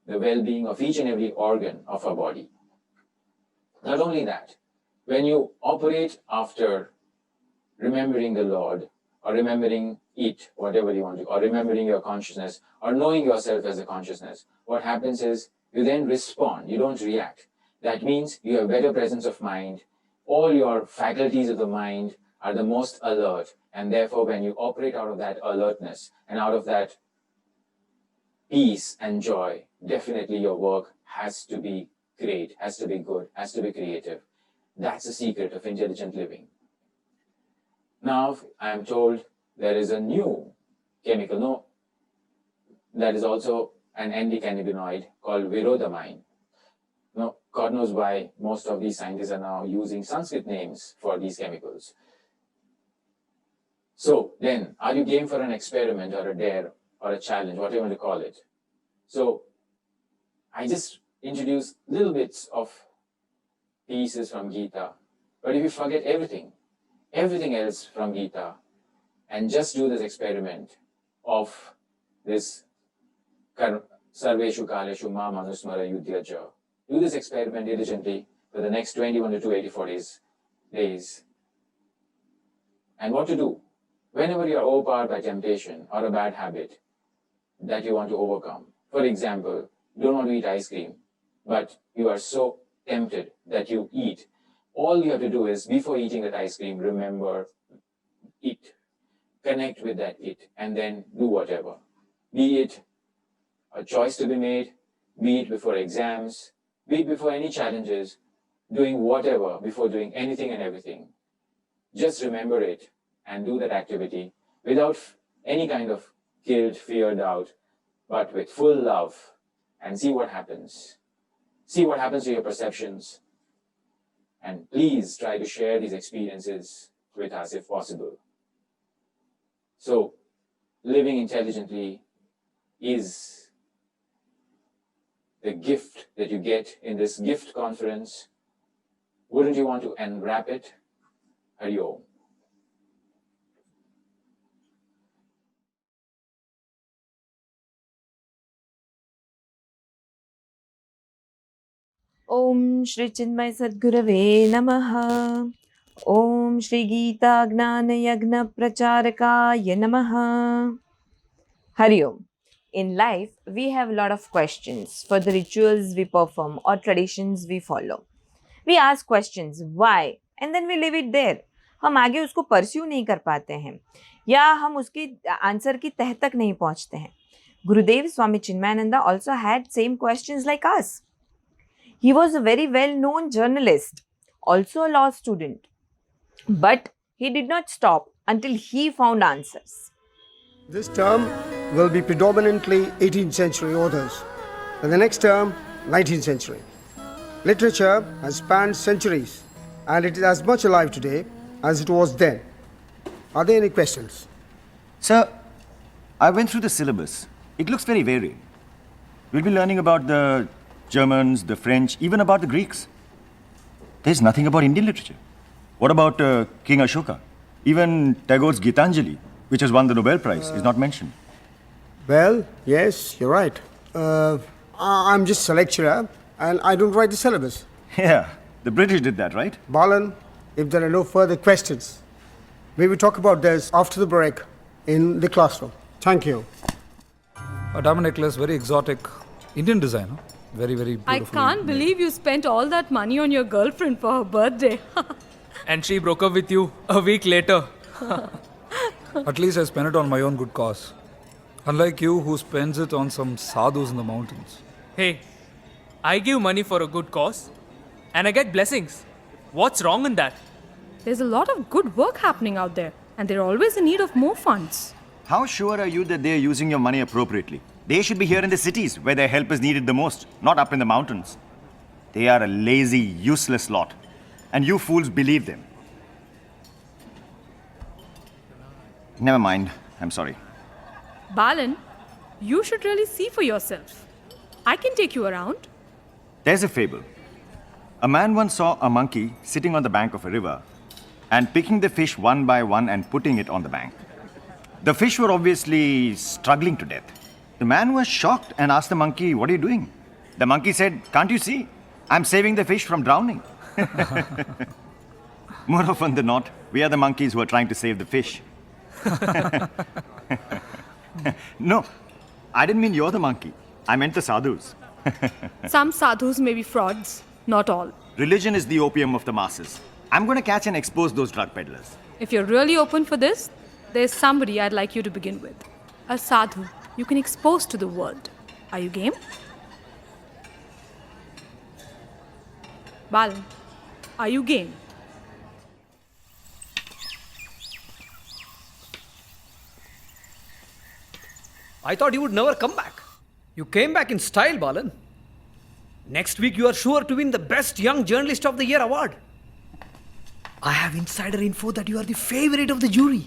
the well-being of each and every organ of our body. Not only that, when you operate after remembering the Lord, or remembering it, whatever you want to, or remembering your consciousness, or knowing yourself as a consciousness, what happens is you then respond, you don't react. That means you have better presence of mind. All your faculties of the mind are the most alert, and therefore when you operate out of that alertness and out of that peace and joy, definitely your work has to be great, has to be good, has to be creative. That's the secret of intelligent living. Now, I am told there is a new chemical, that is also an endocannabinoid called virodamine. Now, God knows why most of these scientists are now using Sanskrit names for these chemicals. So then, are you game for an experiment or a dare or a challenge, whatever you want to call it? So I just introduced little bits of pieces from Gita. But if you forget everything else from Gita, and just do this experiment of this Sarveshu Kaleshu Ma Manusmara Yudhyaja. Do this experiment diligently for the next 21 to 284 days. And what to do? Whenever you are overpowered by temptation or a bad habit that you want to overcome. For example, you don't want to eat ice cream, but you are so tempted that you eat. All you have to do is, before eating that ice cream, remember it. Connect with that it, and then do whatever. Be it a choice to be made, be it before exams, be it before any challenges, doing whatever, before doing anything and everything. Just remember it and do that activity without any kind of guilt, fear, doubt, but with full love, and see what happens. See what happens to your perceptions. And please try to share these experiences with us if possible. So, living intelligently is the gift that you get in this gift conference. Wouldn't you want to unwrap it? Hari Om. ओम श्री चिन्मय सद्गुरवे नमः। ओम श्री गीता ज्ञान यज्ञ प्रचारकाय नमः। Hari Om. In life, we have a lot of questions for the rituals we perform or traditions we follow. We ask questions, why? And then we leave it there. हम आगे उसको pursue नहीं कर पाते हैं या हम उसकी आंसर की तह तक नहीं पहुंचते हैं। गुरुदेव स्वामी चिन्मयानंदा also had same questions like us. He was a very well-known journalist, also a law student. But he did not stop until he found answers. This term will be predominantly 18th century authors, and the next term 19th century. Literature has spanned centuries, and it is as much alive today as it was then. Are there any questions? Sir, I went through the syllabus. It looks very varied. We'll be learning about the Germans, the French, even about the Greeks. There's nothing about Indian literature. What about King Ashoka? Even Tagore's Gitanjali, which has won the Nobel Prize, is not mentioned. Well, yes, you're right. I'm just a lecturer, and I don't write the syllabus. Yeah, the British did that, right? Balan, if there are no further questions, we will talk about this after the break in the classroom. Thank you. A diamond necklace, very exotic. Indian design, huh? Very, very beautiful. I can't believe you spent all that money on your girlfriend for her birthday. And she broke up with you a week later. At least I spent it on my own good cause. Unlike you, who spends it on some sadhus in the mountains. Hey, I give money for a good cause and I get blessings. What's wrong in that? There's a lot of good work happening out there, and they're always in need of more funds. How sure are you that they're using your money appropriately? They should be here in the cities where their help is needed the most, not up in the mountains. They are a lazy, useless lot. And you fools believe them. Never mind. I'm sorry. Balan, you should really see for yourself. I can take you around. There's a fable. A man once saw a monkey sitting on the bank of a river and picking the fish one by one and putting it on the bank. The fish were obviously struggling to death. The man was shocked and asked the monkey, "What are you doing?" The monkey said, "Can't you see? I'm saving the fish from drowning." More often than not, we are the monkeys who are trying to save the fish. No, I didn't mean you're the monkey. I meant the sadhus. Some sadhus may be frauds, not all. Religion is the opium of the masses. I'm going to catch and expose those drug peddlers. If you're really open for this, there's somebody I'd like you to begin with. A sadhu you can expose to the world. Are you game? Balan, are you game? I thought you would never come back. You came back in style, Balan. Next week you are sure to win the Best Young Journalist of the Year award. I have insider info that you are the favorite of the jury.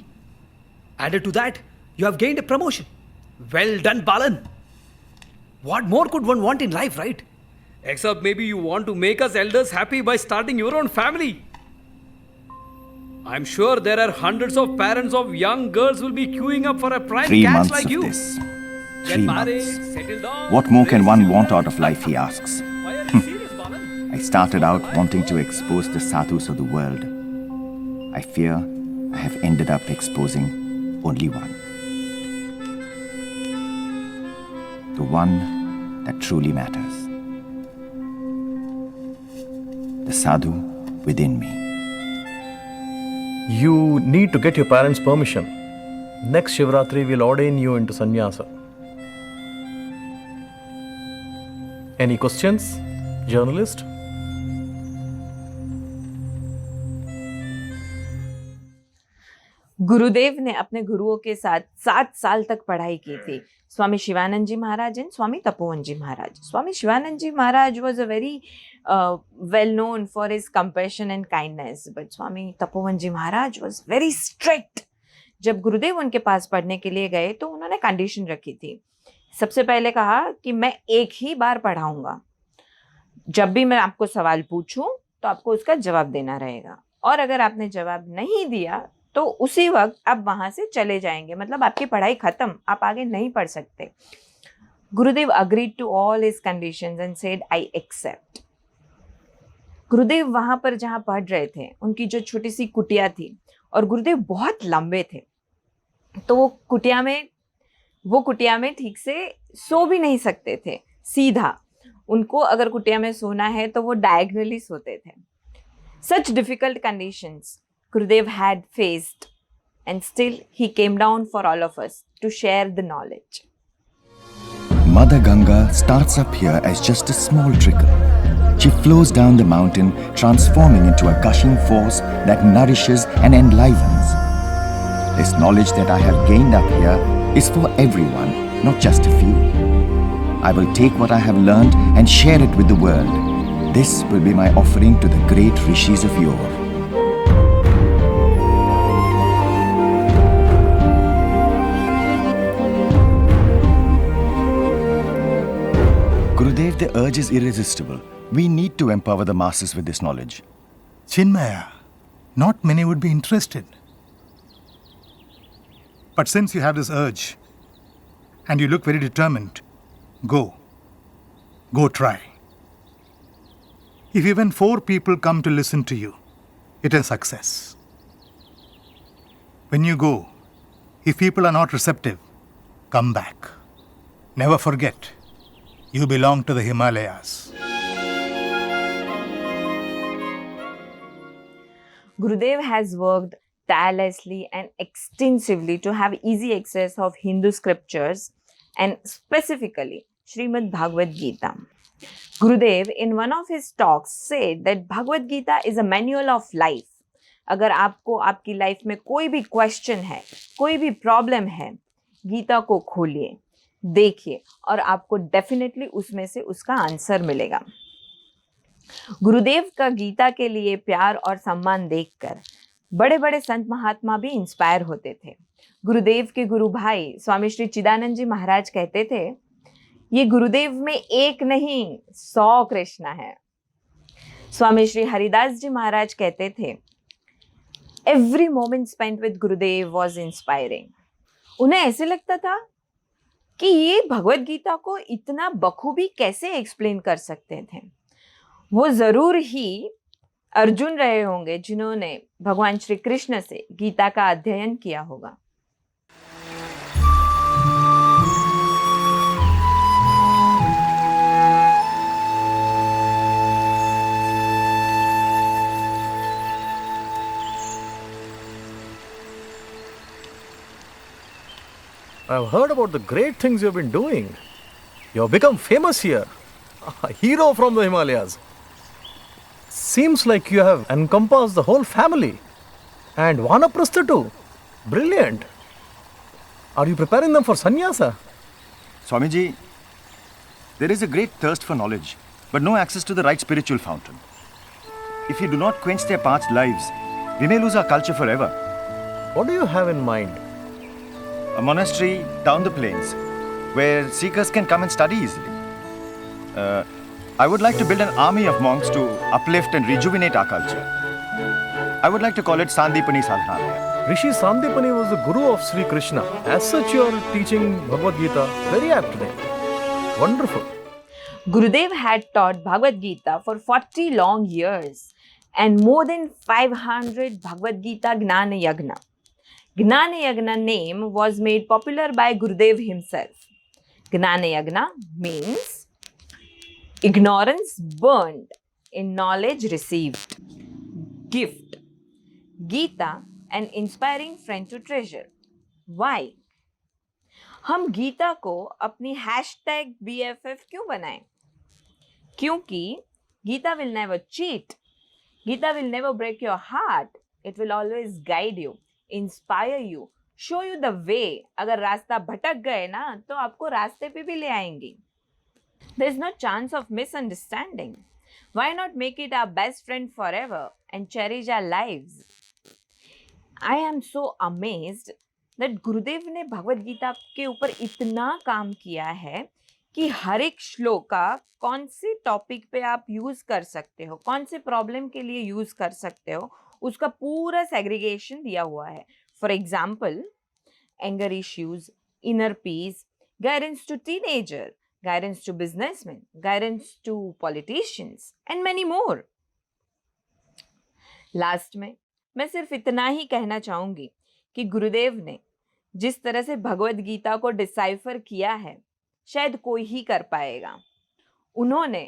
Added to that, you have gained a promotion. Well done, Balan. What more could one want in life, right? Except maybe you want to make us elders happy by starting your own family. I'm sure there are hundreds of parents of young girls will be queuing up for a prime 3 catch months like of you. this. Get 3 married, months. settle down. What more can raise one children. want out of life, he asks. Why are you serious, Balan? I started out wanting to expose the sadhus of the world. I fear I have ended up exposing only one. The one that truly matters. The sadhu within me. You need to get your parents' permission. Next Shivratri will ordain you into sannyasa. Any questions, journalist? गुरुदेव ने अपने गुरुओं के साथ 7 साल तक पढ़ाई की थी. स्वामी शिवानंद जी महाराज and Swami Tapovan ji Maharaj. Swami Shivanand ji Maharaj was a very well known for his compassion and kindness, but Swami Tapovan ji Maharaj was very strict. जब गुरुदेव उनके पास पढ़ने के लिए गए तो उन्होंने कंडीशन रखी थी सबसे पहले कहा कि मैं एक ही बार पढ़ाऊंगा, जब भी मैं आपको सवाल पूछूं तो आपको उसका जवाब देना रहेगा, और अगर आपने जवाब नहीं दिया तो उसी वक्त आप वहां से चले जाएंगे, मतलब आपकी पढ़ाई खत्म, आप आगे नहीं पढ़ सकते। Gurudev agreed to all his conditions and said I accept. Gurudev वहां पर जहां पढ़ रहे थे उनकी जो छोटी सी कुटिया थी, और गुरुदेव बहुत लंबे थे, तो वो कुटिया में ठीक से सो भी नहीं सकते थे सीधा, उनको अगर कुटिया में सोना है तो वो डायगनली सोते थे। Such difficult conditions Gurudev had faced, and still he came down for all of us to share the knowledge. Mother Ganga starts up here as just a small trickle. She flows down the mountain, transforming into a gushing force that nourishes and enlivens. This knowledge that I have gained up here is for everyone, not just a few. I will take what I have learned and share it with the world. This will be my offering to the great rishis of yore. Gurudev, the urge is irresistible. We need to empower the masses with this knowledge. Chinmaya, not many would be interested. But since you have this urge and you look very determined, go try. If even 4 people come to listen to you, it is success. When you go, if people are not receptive, come back. Never forget, you belong to the Himalayas. Gurudev has worked tirelessly and extensively to have easy access of Hindu scriptures, and specifically Srimad Bhagavad Gita. Gurudev, in one of his talks, said that Bhagavad Gita is a manual of life. अगर आपको आपकी life में कोई भी question है, कोई भी problem है, गीता को खोलिए, देखिए, और आपको डेफिनेटली उसमें से उसका आंसर मिलेगा। गुरुदेव का गीता के लिए प्यार और सम्मान देखकर बड़े बड़े संत महात्मा भी इंस्पायर होते थे। गुरुदेव के गुरु भाई स्वामी श्री चिदानंद जी महाराज कहते थे, ये गुरुदेव में एक नहीं 100 कृष्ण है। स्वामी श्री हरिदास जी महाराज कहते थे, every moment spent with Gurudev was inspiring. उन्हें ऐसे लगता था कि ये भगवत गीता को इतना बखूबी कैसे एक्सप्लेन कर सकते थे। वो जरूर ही अर्जुन रहे होंगे जिन्होंने भगवान श्री कृष्ण से गीता का अध्ययन किया होगा। I've heard about the great things you've been doing. You've become famous here, a hero from the Himalayas. Seems like you have encompassed the whole family. And Vanaprastha too. Brilliant. Are you preparing them for sannyasa? Swamiji, there is a great thirst for knowledge, but no access to the right spiritual fountain. If you do not quench their parched lives, we may lose our culture forever. What do you have in mind? A monastery down the plains, where seekers can come and study easily. I would like to build an army of monks to uplift and rejuvenate our culture. I would like to call it Sandipani Sadhanalaya. Rishi Sandipani was the guru of Sri Krishna. As such, you are teaching Bhagavad Gita. Very apt name. Wonderful. Gurudev had taught Bhagavad Gita for 40 long years and more than 500 Bhagavad Gita Gnana Yagna. Gnana Yagna name was made popular by Gurudev himself. Gnana Yagna means ignorance burned in knowledge received. Gift. Gita, an inspiring friend to treasure. Why? हम गीता को अपनी hashtag BFF क्यों बनाएं? क्योंकि Gita will never cheat. Gita will never break your heart. It will always guide you, inspire you, show you the way. अगर रास्ता भटक गए ना तो आपको रास्ते पे भी ले आएंगी. There is no chance of misunderstanding. Why not make it our best friend forever and cherish our lives? I am so amazed that गुरुदेव ने भगवत गीता के ऊपर इतना काम किया है कि हर एक श्लोक का कौन से टॉपिक पे आप यूज कर सकते हो, कौन से प्रॉब्लम के लिए यूज कर सकते हो, उसका पूरा सेग्रीगेशन दिया हुआ है. For example, anger issues, inner peace, guidance to teenager, guidance to businessmen, guidance to politicians, and many more. लास्ट में मैं सिर्फ इतना ही कहना चाहूंगी कि गुरुदेव ने जिस तरह से भगवत गीता को डिसाइफर किया है, शायद कोई ही कर पाएगा. उन्होंने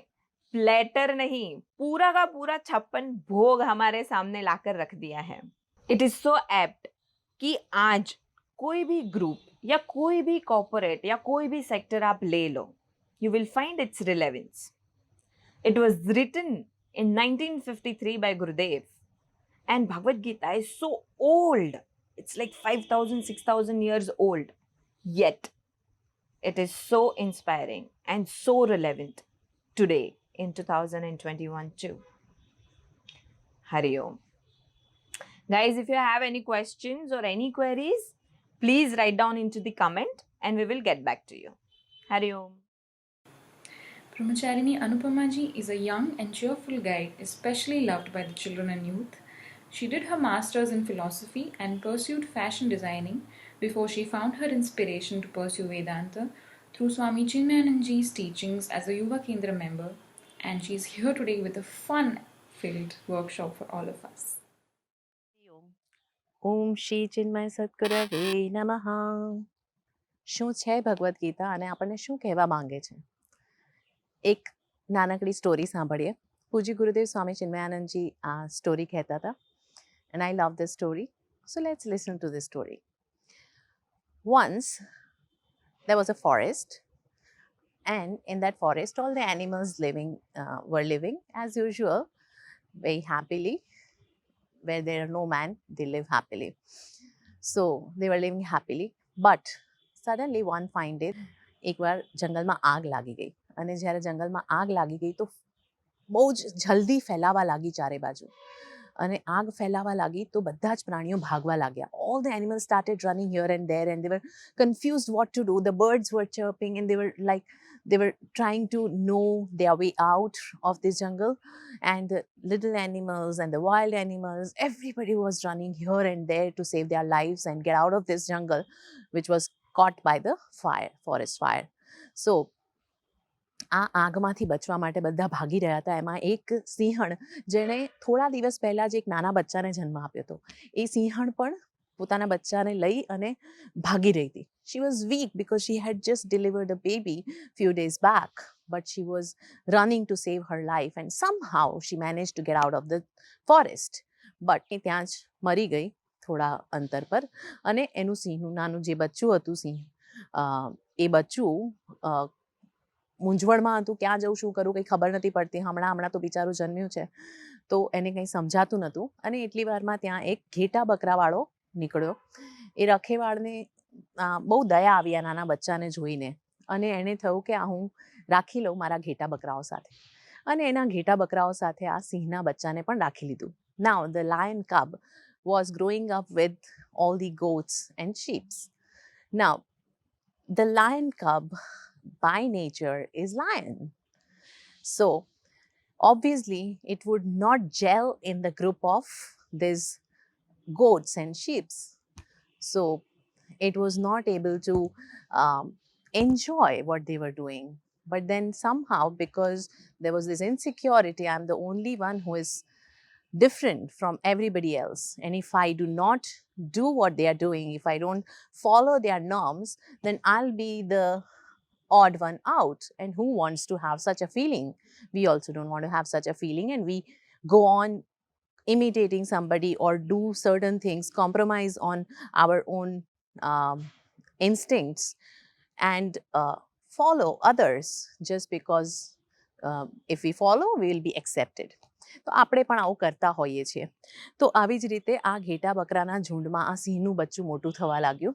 प्लेटर नहीं, पूरा का पूरा 56 भोग हमारे सामने लाकर रख दिया है. इट इज सो एप्ट कि आज कोई भी ग्रुप या कोई भी कॉर्पोरेट या कोई भी सेक्टर आप ले लो, you will find its relevance. It was written in 1953 by Gurudev, and Bhagavad Gita is so old. It's like 5,000, 6,000 years old. Yet, it is so inspiring and so relevant today in 2021 too. Hari Om. Guys, if you have any questions or any queries, please write down into the comment and we will get back to you. Hari Om. Brahmacharini Anupama ji is a young and cheerful guide, especially loved by the children and youth. She did her master's in philosophy and pursued fashion designing before she found her inspiration to pursue Vedanta through Swami Chinmayanand ji's teachings as a Yuva Kendra member, and she's here today with a fun-filled workshop for all of us. ઓમ શ્રી ચિન્મય સદગુરવે નમઃ. શું છે ભગવદ્ ગીતા અને આપણને શું કહેવા માંગે છે? એક નાનકડી સ્ટોરી સાંભળીએ. પૂજ્ય ગુરુદેવ સ્વામી ચિન્મયાનંદજી આ સ્ટોરી કહેતા હતા, and I love this story. So let's listen to this story. Once there was a forest, and in that forest all the animals were living as usual, very happily. Where there are no man, they live happily. So they were living happily, but suddenly one fine day, એકવાર જંગલમાં આગ લાગી ગઈ, અને જ્યારે જંગલમાં આગ લાગી ગઈ તો બહુ જ જલ્દી ફેલાવા લાગી ચારે બાજુ, અને આગ ફેલાવા લાગી તો બધા જ પ્રાણીઓ ભાગવા લાગ્યા. All the animals started running here and there, and they were confused what to do. The birds were chirping, and they were trying to know their way out of this jungle. And the little animals and the wild animals, everybody was running here and there to save their lives and get out of this jungle, which was caught by the forest fire. So આ આગમાંથી બચવા માટે બધા ભાગી રહ્યા હતા. એમાં એક સિંહણ, જેણે થોડા દિવસ પહેલા જ એક નાના બચ્ચાને જન્મ આપ્યો હતો, એ સિંહણ પણ પોતાના બચ્ચાને લઈ અને ભાગી રહી હતી. She was weak because she had just delivered a baby few days back, but she was running to save her life, and somehow she managed to get out of the forest. But એ ત્યાં જ મરી ગઈ થોડા અંતર પર, અને એનું સિંહનું નાનું જે બચ્ચું હતું સિંહ, એ બચ્ચું મૂંઝવણમાં હતું, ક્યાં જવું, શું કરું, કંઈ ખબર નથી પડતી. હમણાં તો બિચારું જન્મ્યું છે, તો એને કંઈ સમજાતું નહોતું. અને એટલી વારમાં ત્યાં એક ઘેટા બકરાવાળો નીકળ્યો. એ રખેવાળને બહુ દયા આવી આ નાના બચ્ચાને જોઈને, અને એને થયું કે આ હું રાખી લઉં મારા ઘેટા બકરાઓ સાથે, અને એના ઘેટા બકરાઓ સાથે આ સિંહના બચ્ચાને પણ રાખી લીધું. Now the lion cub was growing up with all the goats and sheep. Now the lion cub by nature is lion, so obviously it would not gel in the group of these goats and sheep. So it was not able to enjoy what they were doing. But then somehow, because there was this insecurity, I'm the only one who is different from everybody else, and if I do not do what they are doing, if I don't follow their norms, then I'll be the odd one out. And who wants to have such a feeling? We also don't want to have such a feeling, and we go on imitating somebody or do certain things, compromise on our own instincts, and follow others just because if we follow, we will be accepted. તો આપણે પણ આવું કરતા હોઈએ છીએ. તો આવી જ રીતે આ ઘેટા બકરાના ઝુંડમાં આ સિંહનું બચ્ચું મોટું થવા લાગ્યું.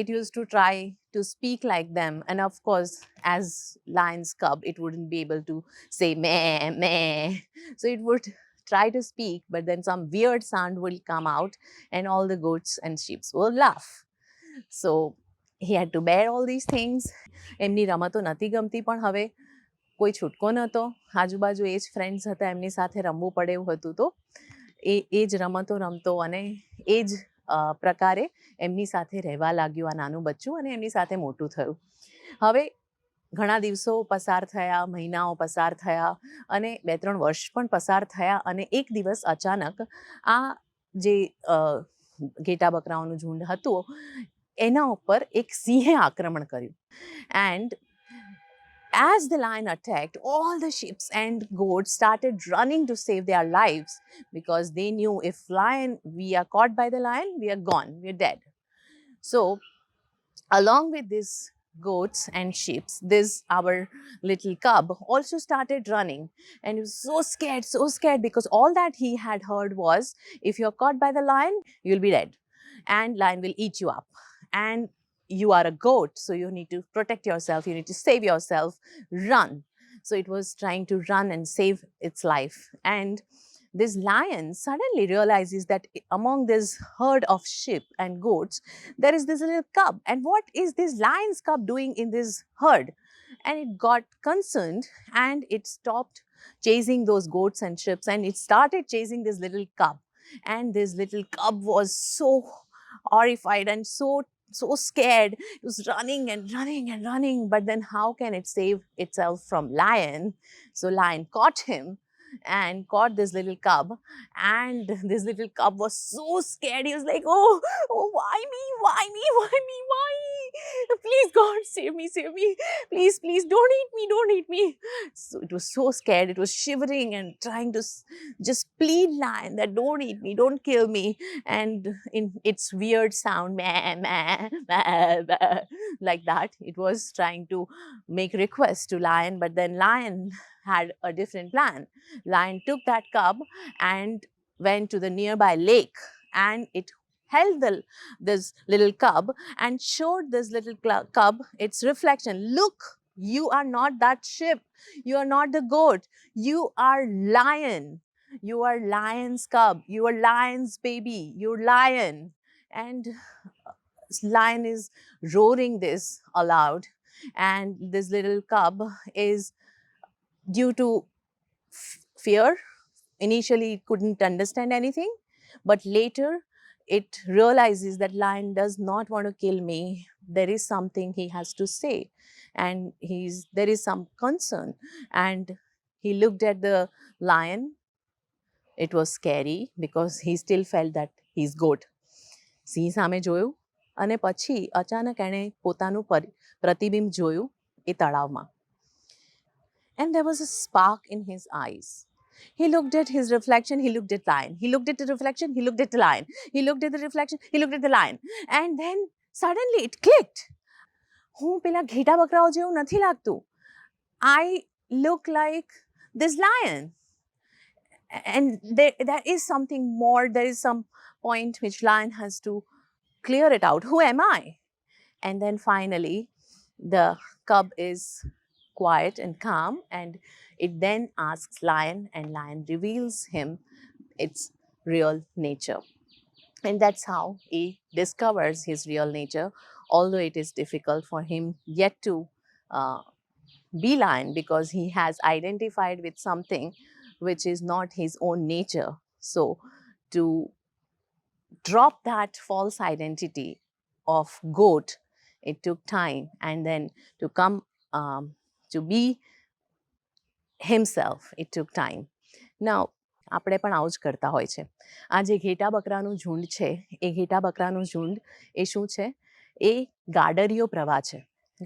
It used to try to speak like them, and of course, as lion's cub, it wouldn't be able to say meh, meh. So it would try to speak, but then some weird sound will come out, and all the goats and sheep will laugh. So he had to bear all these things. એમની રમતો નથી ગમતી, પણ હવે કોઈ છૂટકો નહોતો. આજુબાજુ એ જ ફ્રેન્ડ્સ હતા, એમની સાથે રમવું પડે એવું હતું. તો એ જ રમતો રમતો અને એ જ પ્રકારે એમની સાથે રહેવા લાગ્યું આ નાનું બચ્ચું, અને એમની સાથે મોટું થયું. હવે ઘણા દિવસો પસાર થયા, મહિનાઓ પસાર થયા, અને 2-3 વર્ષ પણ પસાર થયા, અને એક દિવસ અચાનક આ જે ઘેટા બકરાઓનું ઝુંડ હતું એના ઉપર એક સિંહે આક્રમણ કર્યું. And as the lion attacked, all the sheep and goats started running to save their lives, because they knew if we are caught by the lion, we are gone, we are dead. So along with this goats and sheep, our little cub also started running, and he was so scared, because all that he had heard was, if you're caught by the lion, you'll be dead, and lion will eat you up, and you are a goat, so you need to protect yourself, you need to save yourself, run. So it was trying to run and save its life. And this lion suddenly realizes that among this herd of sheep and goats, there is this little cub. And what is this lion's cub doing in this herd? And it got concerned, and it stopped chasing those goats and sheep, and it started chasing this little cub. And this little cub was so horrified and so scared. It was running and running and running, but then how can it save itself from lion? So lion caught him and caught this little cub, and this little cub was so scared. He was like, oh, why me, please God, save me, please don't eat me. So it was so scared, it was shivering and trying to just plead lion that don't eat me, don't kill me. And in its weird sound, meh, meh, meh, meh, like that, it was trying to make request to lion. But then lion had a different plan. Lion took that cub and went to the nearby lake, and it held this little cub and showed this little cub its reflection. Look, you are not that sheep, you are not the goat, you are lion, you are lion's cub, you are lion's baby, you're lion. And lion is roaring this aloud, and this little cub is, due to fear, initially it couldn't understand anything, but later it realizes that lion does not want to kill me. There is something he has to say, and there is some concern. And he looked at the lion. It was scary, because he still felt that he's goat. સિંહ સામે જોયું, અને પછી અચાનક એણે પોતાનું પ્રતિબિંબ જોયું એ તળાવમાં. And there was a spark in his eyes. He looked at his reflection, he looked at lion. He looked at the reflection, he looked at the lion. He looked at the reflection, he looked at the lion. And then suddenly it clicked. હું પેલા ઘેટા બકરાઓ જેવું નથી લાગતું. I look like this lion. And there is something more, there is some point which lion has to clear it out. Who am I? And then finally, the cub is quiet and calm, and it then asks lion, and lion reveals him its real nature. And that's how he discovers his real nature, although it is difficult for him yet to be lion, because he has identified with something which is not his own nature. So to drop that false identity of goat, it took time, and then to come to be himself, it took time. Now, આપણે પણ આવું જ કરતા હોય છે. આ જે ઘેટા બકરાનું ઝુંડ છે, એ ઘેટા બકરાનું ઝુંડ એ શું છે? એ ગાડરિયો પ્રવાહ છે.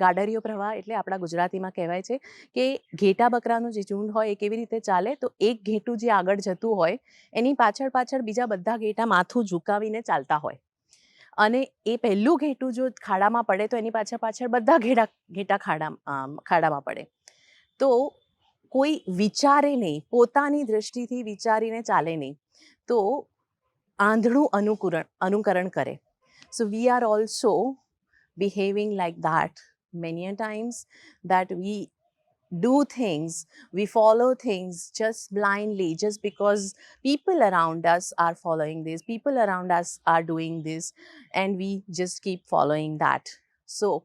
ગાડરિયો પ્રવાહ એટલે આપણા ગુજરાતીમાં કહેવાય છે કે ઘેટા બકરાનું જે ઝુંડ હોય એ કેવી રીતે ચાલે, તો એક ઘેટું જે આગળ જતું હોય એની પાછળ પાછળ બીજા બધા ઘેટા માથું ઝુકાવીને ચાલતા હોય, અને એ પહેલું ઘેટું જો ખાડામાં પડે તો એની પાછળ પાછળ બધા ઘેટા ખાડામાં પડે. તો કોઈ વિચારે નહીં, પોતાની દ્રષ્ટિથી વિચારીને ચાલે નહીં, તો આંધળું અનુકરણ કરે. So we are also behaving like that many a times, that we do things, we follow things just blindly, just because people around us are following this, people around us are doing this, and we just keep following that. So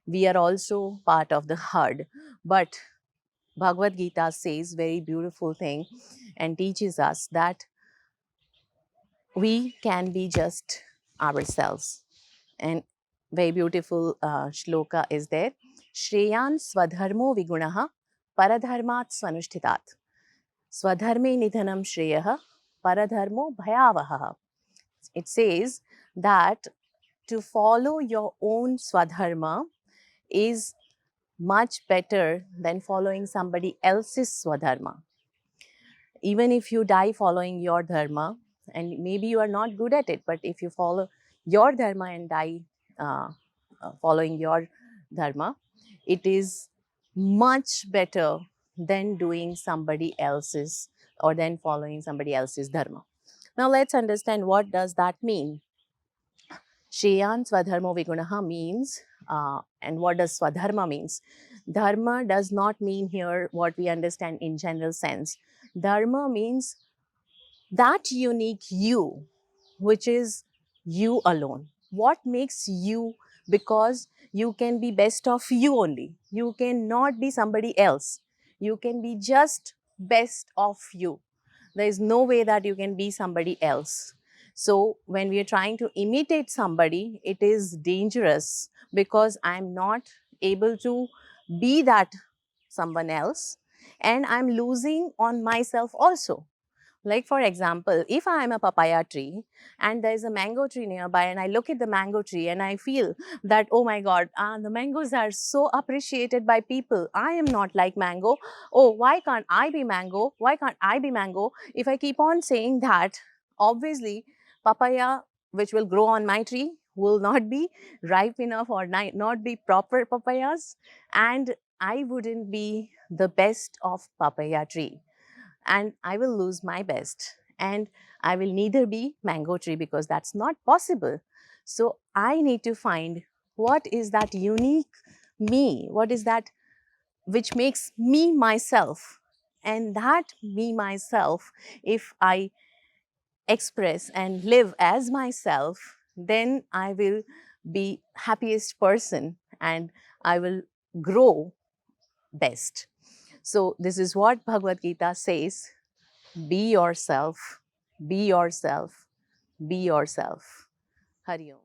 we are also part of the herd. But Bhagavad Gita says very beautiful thing and teaches us that we can be just ourselves. And very beautiful shloka is there. Shreyan swadharmo vigunaha paradharmat swanushthitat. Swadharme nidhanam shreyaha paradharmo bhayavaha. It says that to follow your own swadharma is much better than following somebody else's swadharma. Even if you die following your dharma, and maybe you are not good at it, but if you follow your dharma and die following your dharma, it is much better than doing somebody else's or than following somebody else's dharma. Now let's understand what does that mean. Shreyan swadharmo vigunaha means, and what does swadharma means? Dharma does not mean here what we understand in general sense. Dharma means that unique you, which is you alone. What makes you? Because you can be best of you only. You cannot be somebody else. You can be just best of you. There is no way that you can be somebody else. So when we are trying to imitate somebody, it is dangerous because I'm not able to be that someone else, and I'm losing on myself also. Like for example, if I am a papaya tree and there is a mango tree nearby and I look at the mango tree and I feel that, oh my God, the mangoes are so appreciated by people. I am not like mango. Oh, why can't I be mango? Why can't I be mango? If I keep on saying that, obviously papaya which will grow on my tree will not be ripe enough or not be proper papayas, and I wouldn't be the best of papaya tree. And I will lose my best, and I will neither be mango tree because that's not possible. So I need to find what is that unique me, what is that which makes me myself, and that me myself, if I express and live as myself, then I will be happiest person and I will grow best. So this is what Bhagavad Gita says: be yourself, be yourself, be yourself. Hari Om.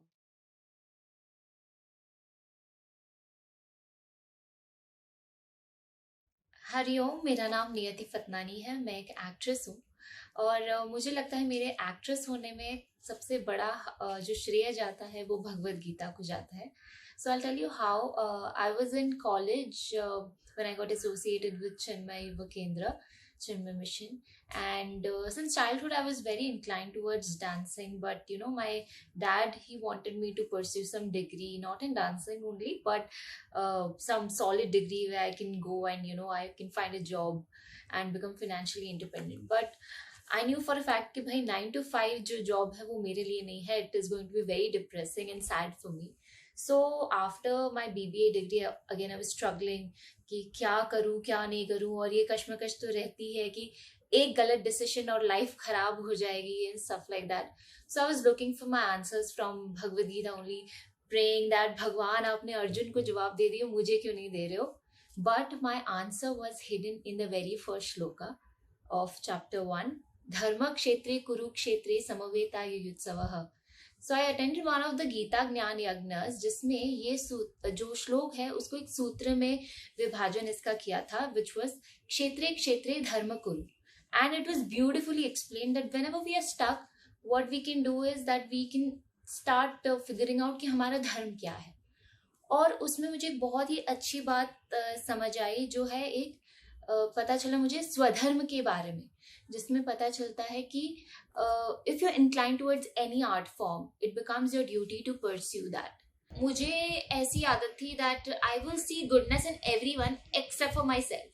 Hariom, मेरा नाम नियति फतनानी है। मैं एक actress हूँ और मुझे लगता है मेरे एक्ट्रेस होने में सबसे बड़ा जो श्रेय जाता है वो भगवद गीता को जाता है। So I tell you how I was in college when I got associated with Chinmay Yuva Kendra, Chinmay Mission, and since childhood I was very inclined towards dancing, but you know, my dad, he wanted me to pursue some degree, not in dancing only, but some solid degree where I can go and you know, I can find a job and become financially independent. But I knew for a fact कि भाई 9 to 5 जो job है वो मेरे लिए नहीं है. It is going to be very depressing and sad for me. So after my BBA degree, again I was struggling कि क्या करूँ क्या नहीं करूँ, और ये कश्मकश तो रहती है कि एक गलत डिसीजन और लाइफ खराब हो जाएगी and stuff like that. So I was looking for my answers from Bhagavad Gita only, praying that भगवान आपने अर्जुन को जवाब दे दिया, मुझे क्यों नहीं दे रहे हो. But my answer was hidden in the very first shloka of chapter 1. Dharma kshetre kurukshetre samaveta yuyutsavaha. So I attended one of the Gita Gnan Yagnas, जिसमें ये जो श्लोक है उसको एक सूत्र में विभाजन इसका किया था, which was क्षेत्रे क्षेत्रे धर्म कुरु. And it was beautifully explained that whenever we are stuck, what we can do is that we can start figuring out कि हमारा धर्म क्या है. और उसमें मुझे बहुत ही अच्छी बात समझ आई, जो है एक पता चला मुझे स्वधर्म के बारे में, जिसमें पता चलता है कि if you are inclined towards any art form, it becomes your duty to pursue that. मुझे ऐसी आदत थी that I will see goodness in everyone except for myself.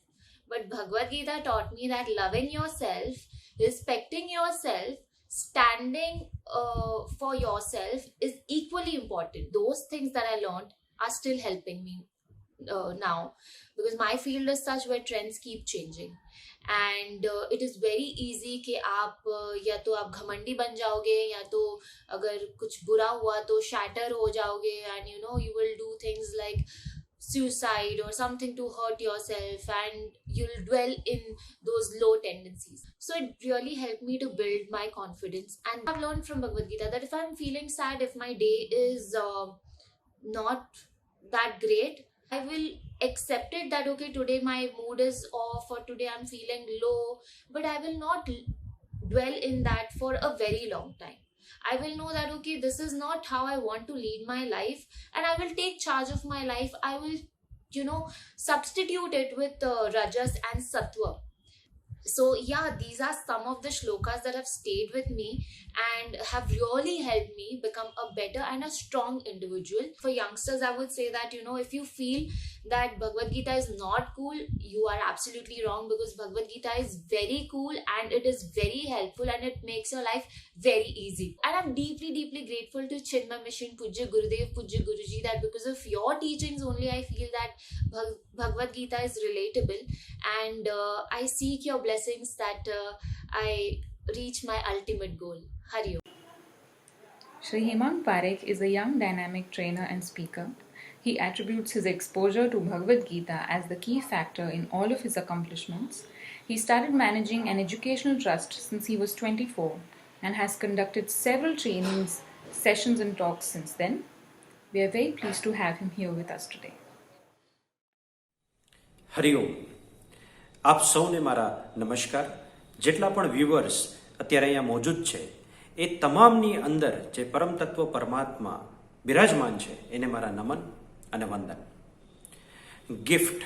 But Bhagavad Gita taught me that loving yourself, respecting yourself, standing for yourself is equally important. Those things that I learned are still helping me now, because my field is such where trends keep changing. And it is very easy कि आप या तो आप घमंडी बन जाओगे, या तो अगर कुछ बुरा हुआ तो शैटर हो जाओगे, and you know you will do things like suicide or something to hurt yourself, and you'll dwell in those low tendencies. So it really helped me to build my confidence, and I've learned from Bhagavad Gita that if I'm feeling sad, if my day is not that great, I will accept it that okay, today my mood is off, or today I'm feeling low, but I will not dwell in that for a very long time. I will know that okay, this is not how I want to lead my life, and I will take charge of my life. I will, you know, substitute it with rajas and sattva. So yeah, these are some of the shlokas that have stayed with me and have really helped me become a better and a strong individual. For youngsters, I would say that, you know, if you feel that Bhagavad Gita is not cool, you are absolutely wrong, because Bhagavad Gita is very cool and it is very helpful and it makes your life very easy. And I'm deeply, deeply grateful to Chinmay Mission, Pujya Gurudev, Pujya Guruji, that because of your teachings only I feel that Bhagavad Gita is relatable, and I seek your blessings that I reach my ultimate goal. Hari Om. Shri Hemang Parekh is a young dynamic trainer and speaker. He attributes his exposure to Bhagavad Gita as the key factor in all of his accomplishments. He started managing an educational trust since he was 24 and has conducted several trainings, sessions and talks since then. We are very pleased to have him here with us today. Hariom. આપ સૌને મારા નમસ્કાર. જેટલા પણ viewers અત્યારે અહીંયા મૌજૂદ છે એ તમામની અંદર જે પરમ તત્વ પરમાત્મા બિરાજમાન છે એને મારા નમન અને વંદન. ગિફ્ટ,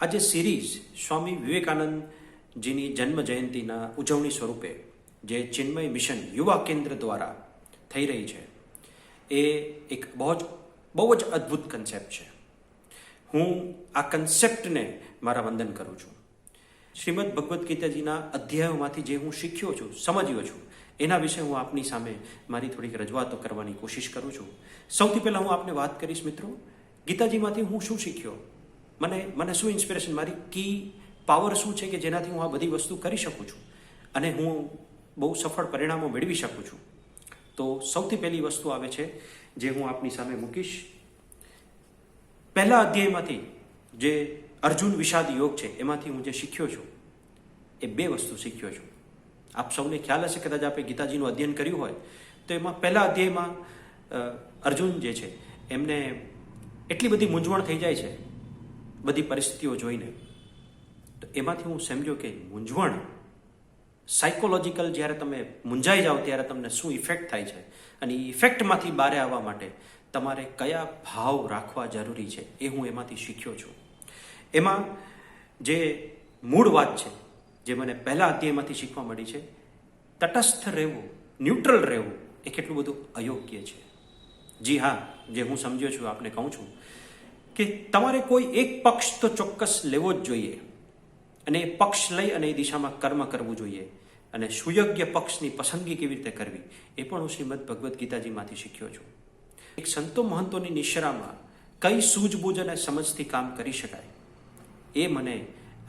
આ જે સિરીઝ સ્વામી વિવેકાનંદજીની જન્મ જયંતિના ઉજવણી સ્વરૂપે જે ચિન્મય મિશન યુવા કેન્દ્ર દ્વારા થઈ રહી છે એ એક બહુ જ અદ્ભુત કન્સેપ્ટ છે. હું આ કન્સેપ્ટને મારા વંદન કરું છું. શ્રીમદ ભગવદ્ ગીતાજીના અધ્યાયોમાંથી જે હું શીખ્યો છું, સમજ્યો છું, એના વિશે હું આપની સામે મારી થોડીક રજૂઆતો કરવાની કોશિશ કરું છું. સૌથી પહેલાં હું આપને વાત કરીશ મિત્રો, ગીતાજીમાંથી હું શું શીખ્યો, મને શું ઇન્સ્પિરેશન, મારી કી પાવર શું છે કે જેનાથી હું આ બધી વસ્તુ કરી શકું છું અને હું બહુ સફળ પરિણામો મેળવી શકું છું. તો સૌથી પહેલી વસ્તુ આવે છે જે હું આપની સામે મૂકીશ. પહેલા અધ્યાયમાંથી જે અર્જુન વિષાદ યોગ છે એમાંથી હું જે શીખ્યો છું એ બે વસ્તુ શીખ્યો છું. આપ સૌને ખ્યાલ હશે, કદાચ આપણે ગીતાજીનું અધ્યયન કર્યું હોય તો એમાં પહેલા અધ્યાયમાં અર્જુન જે છે એમને એટલી બધી મૂંઝવણ થઈ જાય છે બધી પરિસ્થિતિઓ જોઈને. તો એમાંથી હું સમજ્યો કે મૂંઝવણ સાયકોલોજીકલ, જ્યારે તમે મૂંઝાઈ જાઓ ત્યારે તમને શું ઇફેક્ટ થાય છે અને એ ઇફેક્ટમાંથી બહાર આવવા માટે તમારે કયા ભાવ રાખવા જરૂરી છે એ હું એમાંથી શીખ્યો છું. એમાં જે મૂળ વાત છે જે મને પહેલા અધ્યાયમાંથી શીખવા મળી છે, તટસ્થ રહેવું, ન્યુટ્રલ રહેવું એ કેટલું બધું અયોગ્ય છે. જી હા, જે હું સમજ્યો છું આપને કહું છું કે તમારે કોઈ એક પક્ષ તો ચોક્કસ લેવો જ જોઈએ અને એ પક્ષ લઈ અને એ દિશામાં કર્મ કરવું જોઈએ, અને સુયોગ્ય પક્ષની પસંદગી કેવી રીતે કરવી એ પણ હું શ્રીમદ ભગવદ્ ગીતાજીમાંથી શીખ્યો છું. એક સંતો મહંતોની નિશ્રામાં કઈ સૂઝબૂઝ અને સમજથી કામ કરી શકાય એ મને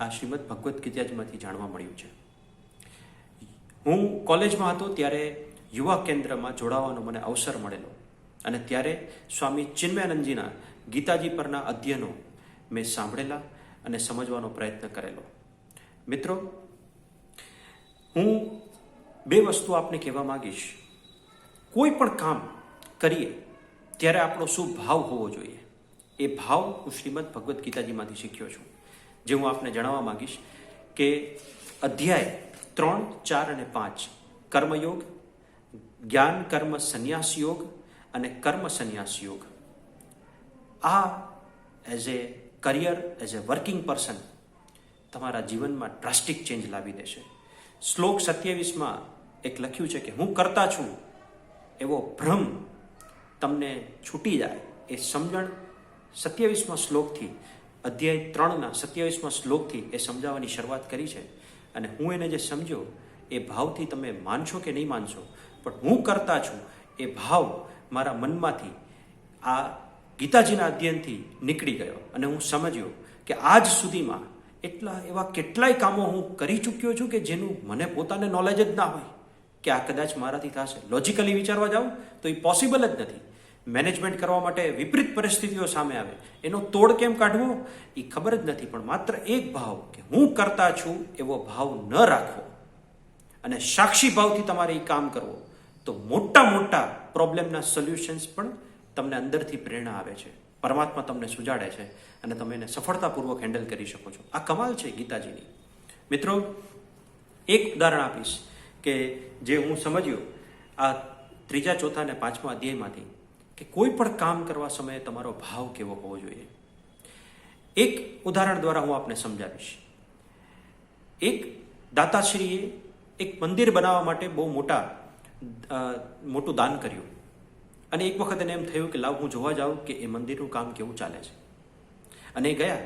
આ શ્રીમદ ભગવદ્ ગીતાજીમાંથી જાણવા મળ્યું છે. હું કોલેજમાં હતો ત્યારે યુવા કેન્દ્રમાં જોડાવાનો મને અવસર મળેલો અને ત્યારે સ્વામી ચિન્મયાનંદજીના ગીતાજી પરના અધ્યયનો મેં સાંભળેલા અને સમજવાનો પ્રયત્ન કરેલો. મિત્રો, હું બે વસ્તુ આપને કહેવા માંગીશ. કોઈ પણ કામ કરીએ ત્યારે આપણો શું ભાવ હોવો જોઈએ એ ભાવ હું શ્રીમદ ભગવદ્ ગીતાજીમાંથી શીખ્યો છું, જે હું આપને જણાવવા માંગીશ કે અધ્યાય 3, 4 અને 5 કર્મયોગ, જ્ઞાન કર્મ સંન્યાસ યોગ અને કર્મ સંન્યાસ યોગ, આ as a career, as a working person તમારા જીવનમાં ડ્રાસ્ટિક ચેન્જ લાવી દેશે. શ્લોક 27માં એક લખ્યું છે કે હું કરતા છું એવો ભ્રમ તમને છૂટી જાય. એ સમજણ 27મા શ્લોકથી, અધ્યાય 3ના 27મા શ્લોકથી એ સમજાવવાની શરૂઆત કરી છે. અને હું એને જે સમજ્યો એ ભાવથી તમે માનશો કે નહીં માનશો, પણ હું કરતા છું એ ભાવ મારા મનમાંથી આ ગીતાજીના અધ્યયનથી નીકળી ગયો અને હું સમજ્યો કે આજ સુધીમાં એટલા એવા કેટલાય કામો હું કરી ચૂક્યો છું કે જેનું મને પોતાને નોલેજ જ ના હોય કે આ કદાચ મારાથી થશે. લોજિકલી વિચારવા જાઉં તો એ પોસિબલ જ નથી. મેનેજમેન્ટ કરવા માટે વિપરીત પરિસ્થિતિઓ સામે આવે, એનો તોડ કેમ કાઢવો એ ખબર જ નથી. પણ માત્ર એક ભાવ કે હું કરતા છું એવો ભાવ ન રાખવો અને સાક્ષી ભાવથી તમારે એ કામ કરવો, તો મોટા મોટા પ્રોબ્લેમના સોલ્યુશન્સ પણ તમને અંદરથી પ્રેરણા આવે છે. પરમાત્મા તમને સુજાડે છે અને તમે એને સફળતાપૂર્વક હેન્ડલ કરી શકો છો. આ કમાલ છે ગીતાજીની. મિત્રો, એક ઉદાહરણ આપીશ કે જે હું સમજ્યો આ 3, 4 અને 5મા અધ્યાયમાંથી, કે કોઈ પણ કામ કરવા સમયે તમારો ભાવ કેવો હોવો જોઈએ. એક ઉદાહરણ દ્વારા હું આપને સમજાવીશ. એક દાતાશ્રીએ એક મંદિર બનાવવા માટે બહુ મોટું દાન કર્યું અને એક વખત એને એમ થયું કે લાવ હું જોવા જાઉં કે એ મંદિરનું કામ કેવું ચાલે છે. અને એ ગયા.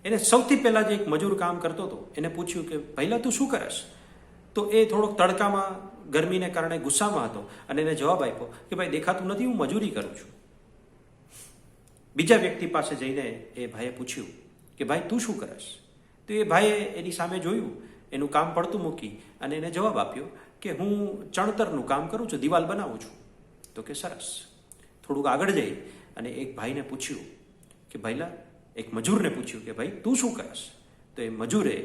એને સૌથી પહેલાં જે એક મજૂર કામ કરતો હતો એને પૂછ્યું કે પહેલાં તું શું કરશ? તો એ થોડોક તડકામાં ગરમીને કારણે ગુસ્સામાં હતો અને એને જવાબ આપ્યો કે ભાઈ દેખાતું નથી, હું મજૂરી કરું છું. બીજા વ્યક્તિ પાસે જઈને એ ભાઈએ પૂછ્યું કે ભાઈ તું શું કરશ? તો એ ભાઈએ એની સામે જોયું, એનું કામ પડતું મૂકી અને એને જવાબ આપ્યો કે હું ચણતરનું કામ કરું છું, દિવાલ બનાવું છું. તો કે સરસ. થોડુંક આગળ જઈ અને એક ભાઈને પૂછ્યું કે ભાઈલા, એક મજૂરને પૂછ્યું કે ભાઈ તું શું કરશ? તો એ મજૂરે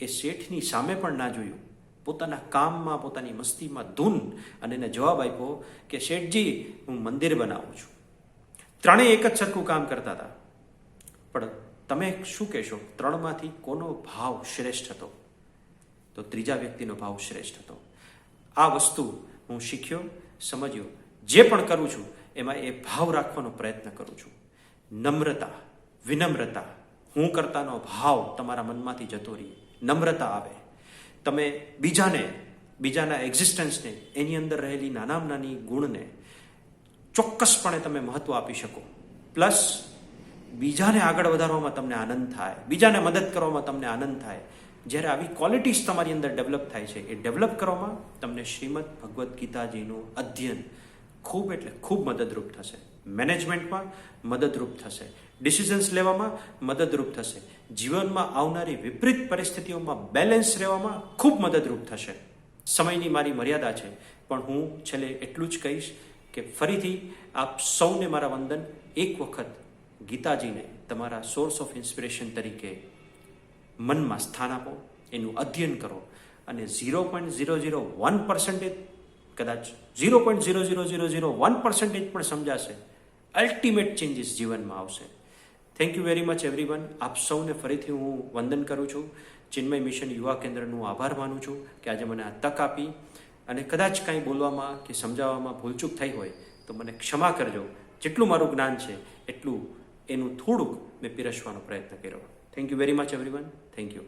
એ શેઠની સામે પણ ના જોયું, પોતાના કામમાં પોતાની મસ્તીમાં ધૂન અને એને જવાબ આપ્યો કે શેઠજી હું મંદિર બનાવું છું. ત્રણેય એક જ સરખું કામ કરતા હતા. પણ તમે શું કહેશો, ત્રણમાંથી કોનો ભાવ શ્રેષ્ઠ હતો? તો ત્રીજા વ્યક્તિનો ભાવ શ્રેષ્ઠ હતો. આ વસ્તુ હું શીખ્યો, સમજ્યો. જે પણ કરું છું એમાં એ ભાવ રાખવાનો પ્રયત્ન કરું છું. નમ્રતા, વિનમ્રતા, હું કરતાનો ભાવ તમારા મનમાંથી જતો રહે, નમ્રતા આવે. તમે બીજાના એક્ઝિસ્ટન્સને, એની અંદર રહેલી નાનામાં નાની ગુણને ચોક્કસપણે તમે મહત્વ આપી શકો. પ્લસ બીજાને આગળ વધારવામાં તમને આનંદ થાય, બીજાને મદદ કરવામાં તમને આનંદ થાય. જ્યારે આવી ક્વોલિટીઝ તમારી અંદર ડેવલપ થાય છે, એ ડેવલપ કરવામાં તમને શ્રીમદ ભગવદ્ ગીતાજીનું અધ્યયન ખૂબ એટલે ખૂબ મદદરૂપ થશે. મેનેજમેન્ટમાં મદદરૂપ થશે, ડિસિઝન્સ લેવામાં મદદરૂપ થશે, જીવનમાં આવનારી વિપરીત પરિસ્થિતિઓમાં બેલેન્સ રહેવામાં ખૂબ મદદરૂપ થશે. સમયની મારી મર્યાદા છે, પણ હું છેલ્લે એટલું જ કહીશ કે ફરીથી આપ સૌને મારા વંદન. એક વખત ગીતાજીને તમારા સોર્સ ઓફ ઇન્સ્પિરેશન તરીકે મનમાં સ્થાન આપો, એનું અધ્યયન કરો અને 0.001% કદાચ 0.00001% પણ સમજાશે, અલ્ટિમેટ ચેન્જીસ જીવનમાં આવશે. Thank you very much everyone. આપ સૌને ફરીથી હું વંદન કરું છું. ચિન્મય મિશન યુવા કેન્દ્રનું આભાર માનું છું કે આજે મને આ તક આપી. અને કદાચ કાંઈ બોલવામાં કે સમજાવવામાં ભૂલચૂક થઈ હોય તો મને ક્ષમા કરજો. જેટલું મારું જ્ઞાન છે એટલું એનું થોડુંક મેં પીરસવાનો પ્રયત્ન કર્યો. Thank you very much everyone. Thank you.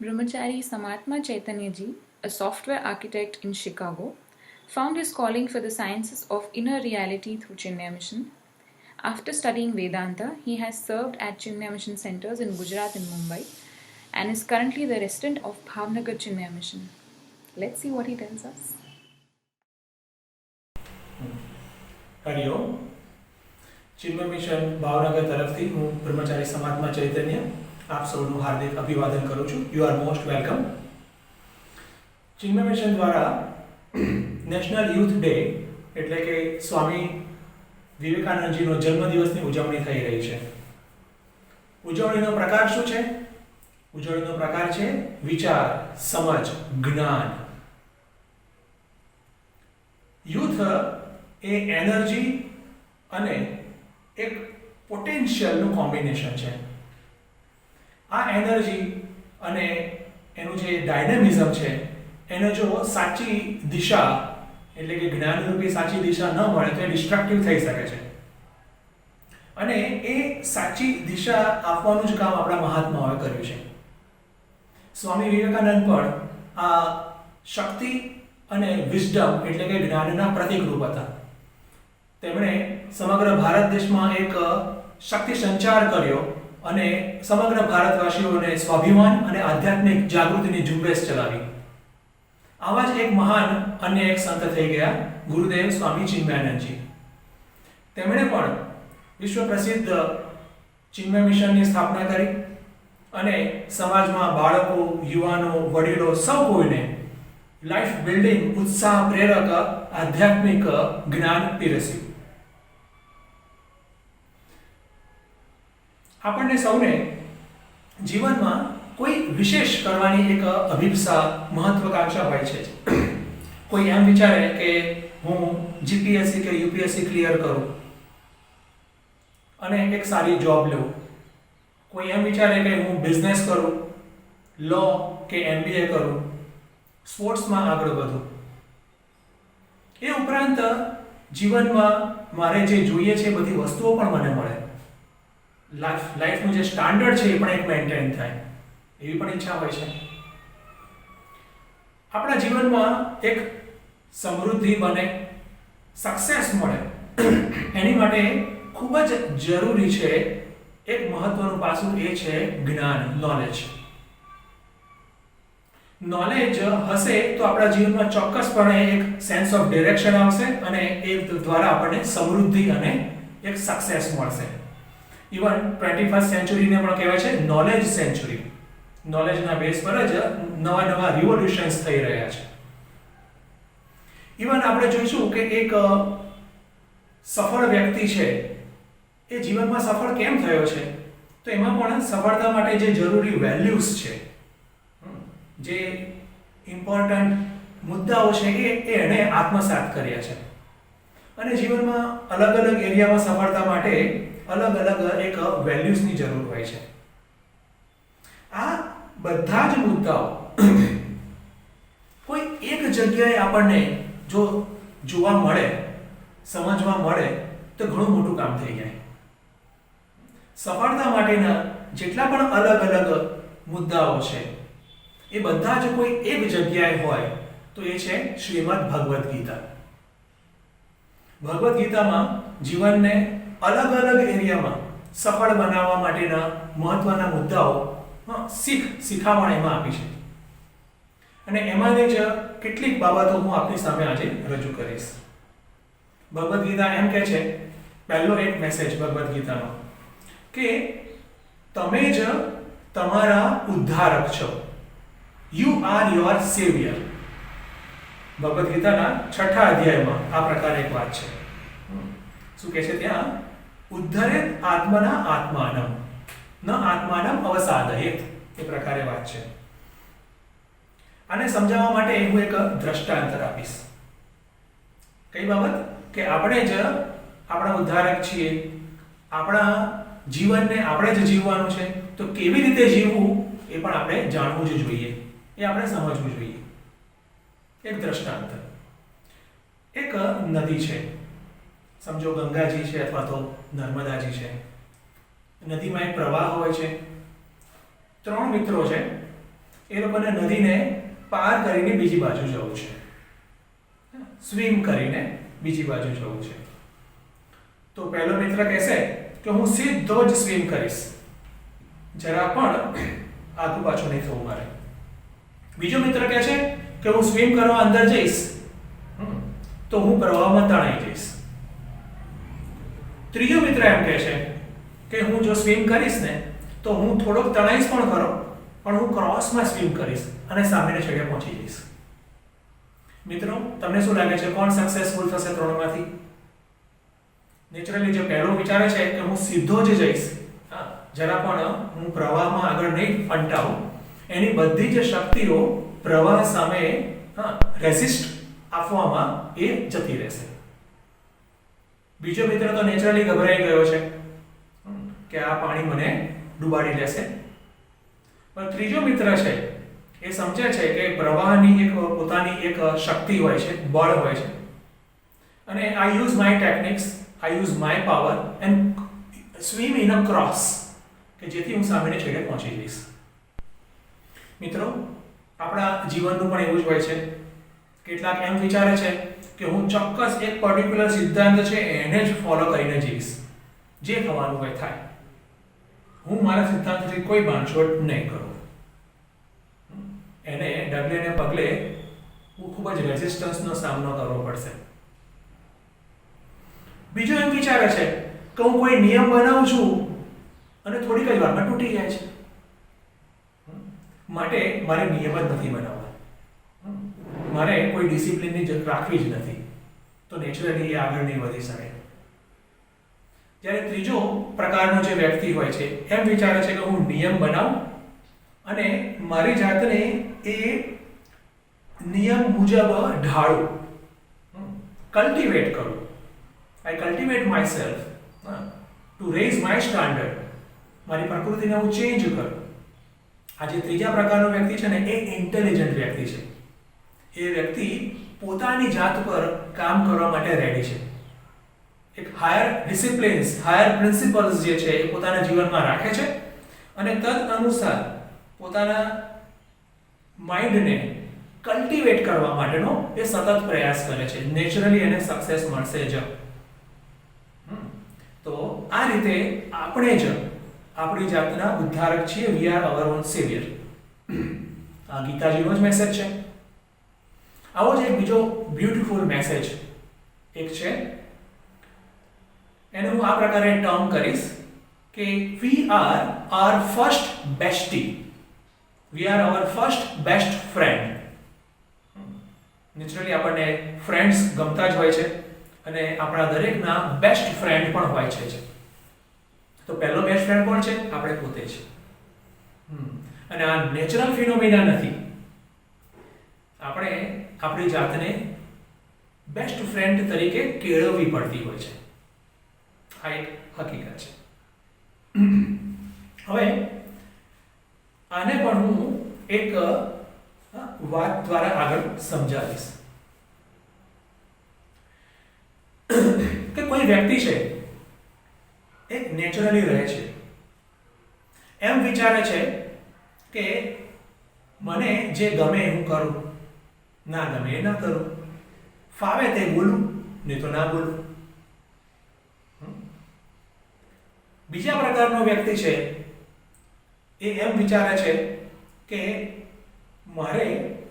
Brahmachari Samatma Chaitanya Ji, a software architect in Chicago, found his calling for the sciences of inner reality through Chinmaya Mission. After studying Vedanta, he has served at Chinmaya Mission centers in Gujarat and Mumbai and is currently the resident of Bhavnagar Chinmaya Mission. Let's see what he tells us. Hariom. Chinmay mission Bhavnagar તરફથી હું બ્રહ્મચારી સમાત્મા ચૈતન્ય આપ સૌનું હાર્દિક અભિવાદન કરું છું. You are most welcome. Chinmay mission દ્વારા national youth day એટલે કે સ્વામી વિવેકાનંદજીનો જન્મદિવસની ઉજવણી થઈ રહી છે. ઉજવણીનો પ્રકાર શું છે? ઉજવણીનો પ્રકાર છે વિચાર, સમજ, જ્ઞાન. યુથ એ એનર્જી અને એક પોટેન્શિયલનું કોમ્બિનેશન છે. આ એનર્જી અને એનું જે ડાયનેમિઝમ છે એને જો સાચી દિશા એટલે કે જ્ઞાનરૂપી સાચી દિશા ન મળે તો એ ડિસ્ટ્રક્ટિવ થઈ શકે છે. અને એ સાચી દિશા આપવાનું જ કામ આપણા મહાત્માઓએ કર્યું છે. સ્વામી વિવેકાનંદ પણ આ શક્તિ અને વિઝડમ એટલે કે જ્ઞાનના પ્રતિકરૂપ હતા. તેમણે સમગ્ર ભારત દેશમાં એક શક્તિ સંચાર કર્યો અને સમગ્ર ભારતવાસીઓને સ્વાભિમાન અને આધ્યાત્મિક જાગૃતિની ઝુંબેશ ચલાવી. આવા જ એક મહાન અન્ય એક સંત થઈ ગયા ગુરુદેવ સ્વામી ચિન્મયાનંદજી. તેમણે પણ વિશ્વ પ્રસિદ્ધ ચિન્મય મિશનની સ્થાપના કરી અને સમાજમાં બાળકો, યુવાનો, વડીલો સૌ કોઈને લાઈફ બિલ્ડિંગ, ઉત્સાહ પ્રેરક આધ્યાત્મિક જ્ઞાન પીરસ્યું. આપણને સૌને જીવનમાં કોઈ વિશેષ કરવાની એક અભિપ્સા, મહત્વકાંક્ષા હોય છે. કોઈ એમ વિચારે કે હું જીપીએસસી કે યુપીએસસી ક્લિયર કરું અને એક સારી જોબ લઉં. કોઈ એમ વિચારે કે હું બિઝનેસ કરું, લો કે એમબીએ કરું, સ્પોર્ટ્સમાં આગળ વધું. એ ઉપરાંત જીવનમાં મારે જે જોઈએ છે બધી વસ્તુઓ પણ મને મળે. લાઈફનું જે સ્ટાન્ડર્ડ છે એ પણ એક મેન્ટેન થાય. એવી પણ ઈચ્છા હોય છે. આપણા જીવનમાં એક સમૃદ્ધિ બને, સક્સેસ મળે, એની માટે ખૂબ જ જરૂરી છે એક મહત્વનું પાસું, એ છે જ્ઞાન, નોલેજ. નોલેજ હશે તો આપણા જીવનમાં ચોક્કસપણે એક સેન્સ ઓફ ડિરેક્શન આવશે અને એ દ્વારા આપણને સમૃદ્ધિ અને એક સક્સેસ મળશે. ઇવન 21st સેન્ચુરીને પણ કહેવાય છે નોલેજ સેન્ચુરી. નોલેજના બેઝ પર જ નવા નવા રિવોલ્યુશન્સ થઈ રહ્યા છે. ઇવન આપણે જોઈશું કે એક સફળ વ્યક્તિ છે એ જીવનમાં સફળ કેમ થયો છે, તો એમાં પણ સફળતા માટે જે જરૂરી વેલ્યુઝ છે, જે ઇમ્પોર્ટન્ટ મુદ્દાઓ છે એ એણે આત્મસાત કર્યા છે. અને જીવનમાં અલગ અલગ એરિયામાં સફળતા માટે અલગ અલગ એક વેલ્યુઝની જરૂર હોય છે. આ બધા જ મુદ્દાઓ કોઈ એક જગ્યાએ આપણને જો જોવા મળે, સમજવા મળે તો ઘણું મોટું કામ થઈ જાય. સફળતા માટેના જેટલા પણ અલગ અલગ મુદ્દાઓ છે એ બધા જ કોઈ એક જગ્યાએ હોય તો એ છે શ્રીમદ ભગવદ્ ગીતા. ભગવદ્ ગીતામાં જીવનને અલગ અલગ એરિયામાં સફળ બનાવવા માટેના મહત્વના મુદ્દાઓ શીખામણ એમાં આપી છે. અને એમાંની જ કેટલીક બાબતો હું આપની સામે આજે રજૂ કરીશ. ભગવદ્ ગીતા એમ કહે છે, પહેલો એક મેસેજ ભગવદ્ ગીતાનો, કે તમે જ તમારા ઉદ્ધારક છો. You are your saviour. Bhagavad ગીતાના 6થા અધ્યાયમાં આ પ્રકારે એક વાત છે. શું કહે છે ત્યાં? ઉદ્ધરેત આત્મના આત્માનમ ન આત્માનમ અવસાદયેત. એ પ્રકારે વાત છે. આને સમજાવવા માટે હું એક દ્રષ્ટાંત આપીશ. કઈ બાબત? કે આપણે જ આપણા ઉદ્ધારક છીએ, આપણા જીવનને આપણે જ જીવવાનું છે, તો કેવી રીતે જીવવું એ પણ આપણે જાણવું જ જોઈએ, એ આપણે સમજવું જોઈએ. એક દ્રષ્ટાંત, એક નદી છે, સમજો ગંગાજી છે અથવા તો નર્મદાજી છે. નદીમાં એક પ્રવાહ હોય છે. 3 મિત્રો છે, એ લોકોને નદીને પાર કરીને બીજી બાજુ જવું છે, સ્વિમ કરીને બીજી બાજુ જવું છે. તો પહેલો મિત્ર કહેશે કે હું સીધો જ સ્વિમ કરીશ, જરા પણ આગુ પાછું નહીં થવું મારે. બીજો મિત્ર કહે છે કે હું સ્વિમ કરવા અંદર જઈશ તો હું પ્રવાહમાં તણાઈ જઈશ. ત્રીજો મિત્ર એમ કહે છે કે હું જો સ્વિમ કરીશ ને તો હું થોડોક તણાઈશ પણ ખરો, પણ હું ક્રોસમાં સ્વિમ કરીશ અને સામેના છેડે પહોંચી જઈશ. મિત્રો, તમને શું લાગે છે કોણ સક્સેસફુલ થશે 3 માંથી? નેચરલી જે પહેલો વિચારે છે કે હું સીધો જ જઈશ, જરા પણ હું પ્રવાહમાં આગળ નહીં ફંટાવું, એની બધી જ શક્તિઓ પ્રવાહ સામે રેઝિસ્ટ આપવામાં એ જતી રહેશે. બીજો મિત્ર તો નેચરલી ગભરાઈ ગયો છે કે આ પાણી મને ડૂબાડી લેશે. પણ ત્રીજો મિત્ર છે એ સમજે છે કે પ્રવાહની એક પોતાની એક શક્તિ હોય છે, બળ હોય છે, અને I use my techniques, I use my power and swim in a cross, કે જેથી હું સામેને છેડે પહોંચી જઈશ. મિત્રો, આપણા જીવનનું પણ એવું જ હોય છે. કેટલાક એમ વિચારે છે કે હું ચોક્કસ એક પર્ટિક્યુલર સિદ્ધાંત છે એને જ ફોલો કરીને જઈશ, જે થવાનું હોય થાય, હું મારા સિદ્ધાંતથી કોઈ બાંધછોડ નહીં કરું. એને ડગલે ને પગલે ખૂબ જ રેઝિસ્ટન્સનો સામનો કરવો પડશે. બીજો એમ વિચારે છે કે હું કોઈ નિયમ બનાવું છું અને થોડીક જ વારમાં તૂટી જાય છે, માટે મારે નિયમ જ નથી બનાવવા, મારે કોઈ ડિસિપ્લિનની જરૂર રાખવી જ નથી, તો નેચરલી એ આગળ નહીં વધી શકે. જ્યારે ત્રીજો પ્રકારનો જે વ્યક્તિ હોય છે એમ વિચારે છે કે હું નિયમ બનાવું અને મારી જાતને એ નિયમ મુજબ ઢાળું, કલ્ટિવેટ કરું. I cultivate myself to raise my standard. મારી પ્રકૃતિને હું ચેન્જ કરું. આ જે ત્રીજા પ્રકારનો વ્યક્તિ છે ને એ ઇન્ટેલિજન્ટ વ્યક્તિ છે. એ વ્યક્તિ પોતાની જાત પર કામ કરવા માટે રેડી છે. એક હાયર ડિસિપ્લિન્સ, હાયર પ્રિન્સિપલ્સ જે છે એ પોતાના જીવનમાં રાખે છે અને તદ અનુસાર પોતાના માઇન્ડને કલ્ટિવેટ કરવા માટેનો એ સતત પ્રયાસ કરે છે. નેચરલી એને સક્સેસ મળશે જ. તો આ રીતે આપણે જ આપણી જાતના ઉદ્ધારક છીએ. વી આર અવર ઓન સેવિયર. આ ગીતાજીનો જ મેસેજ છે. આવો જ એક બીજો બ્યુટીફુલ મેસેજ એક છે, એને હું આ પ્રકારે ટર્મ કરીશ કે we are are first bestie. We are our first best friend. Naturally આપણને ફ્રેન્ડ્સ ગમતા જ હોય છે અને આપણા દરેકના બેસ્ટ ફ્રેન્ડ પણ હોય છે. તો પહેલો બેસ્ટ ફ્રેન્ડ કોણ છે? આપણે પોતે છે. અને આ નેચરલ ફિનોમિના નથી. આપણે આપણી જાતને બેસ્ટ ફ્રેન્ડ તરીકે કેળવવી પડતી હોય છે. આ એક હકીકત છે. હવે આને પણ હું એક વાત દ્વારા આગળ સમજાવીશ કે કોઈ વ્યક્તિ છે એ નેચરલી રહે છે, એમ વિચારે છે કે મને જે ગમે હું કરું, ના ગમે એ ના કરું, ફાવે તે બોલું નહીં તો ના બોલું. બીજા પ્રકારનો વ્યક્તિ છે એ એમ વિચારે છે કે મારે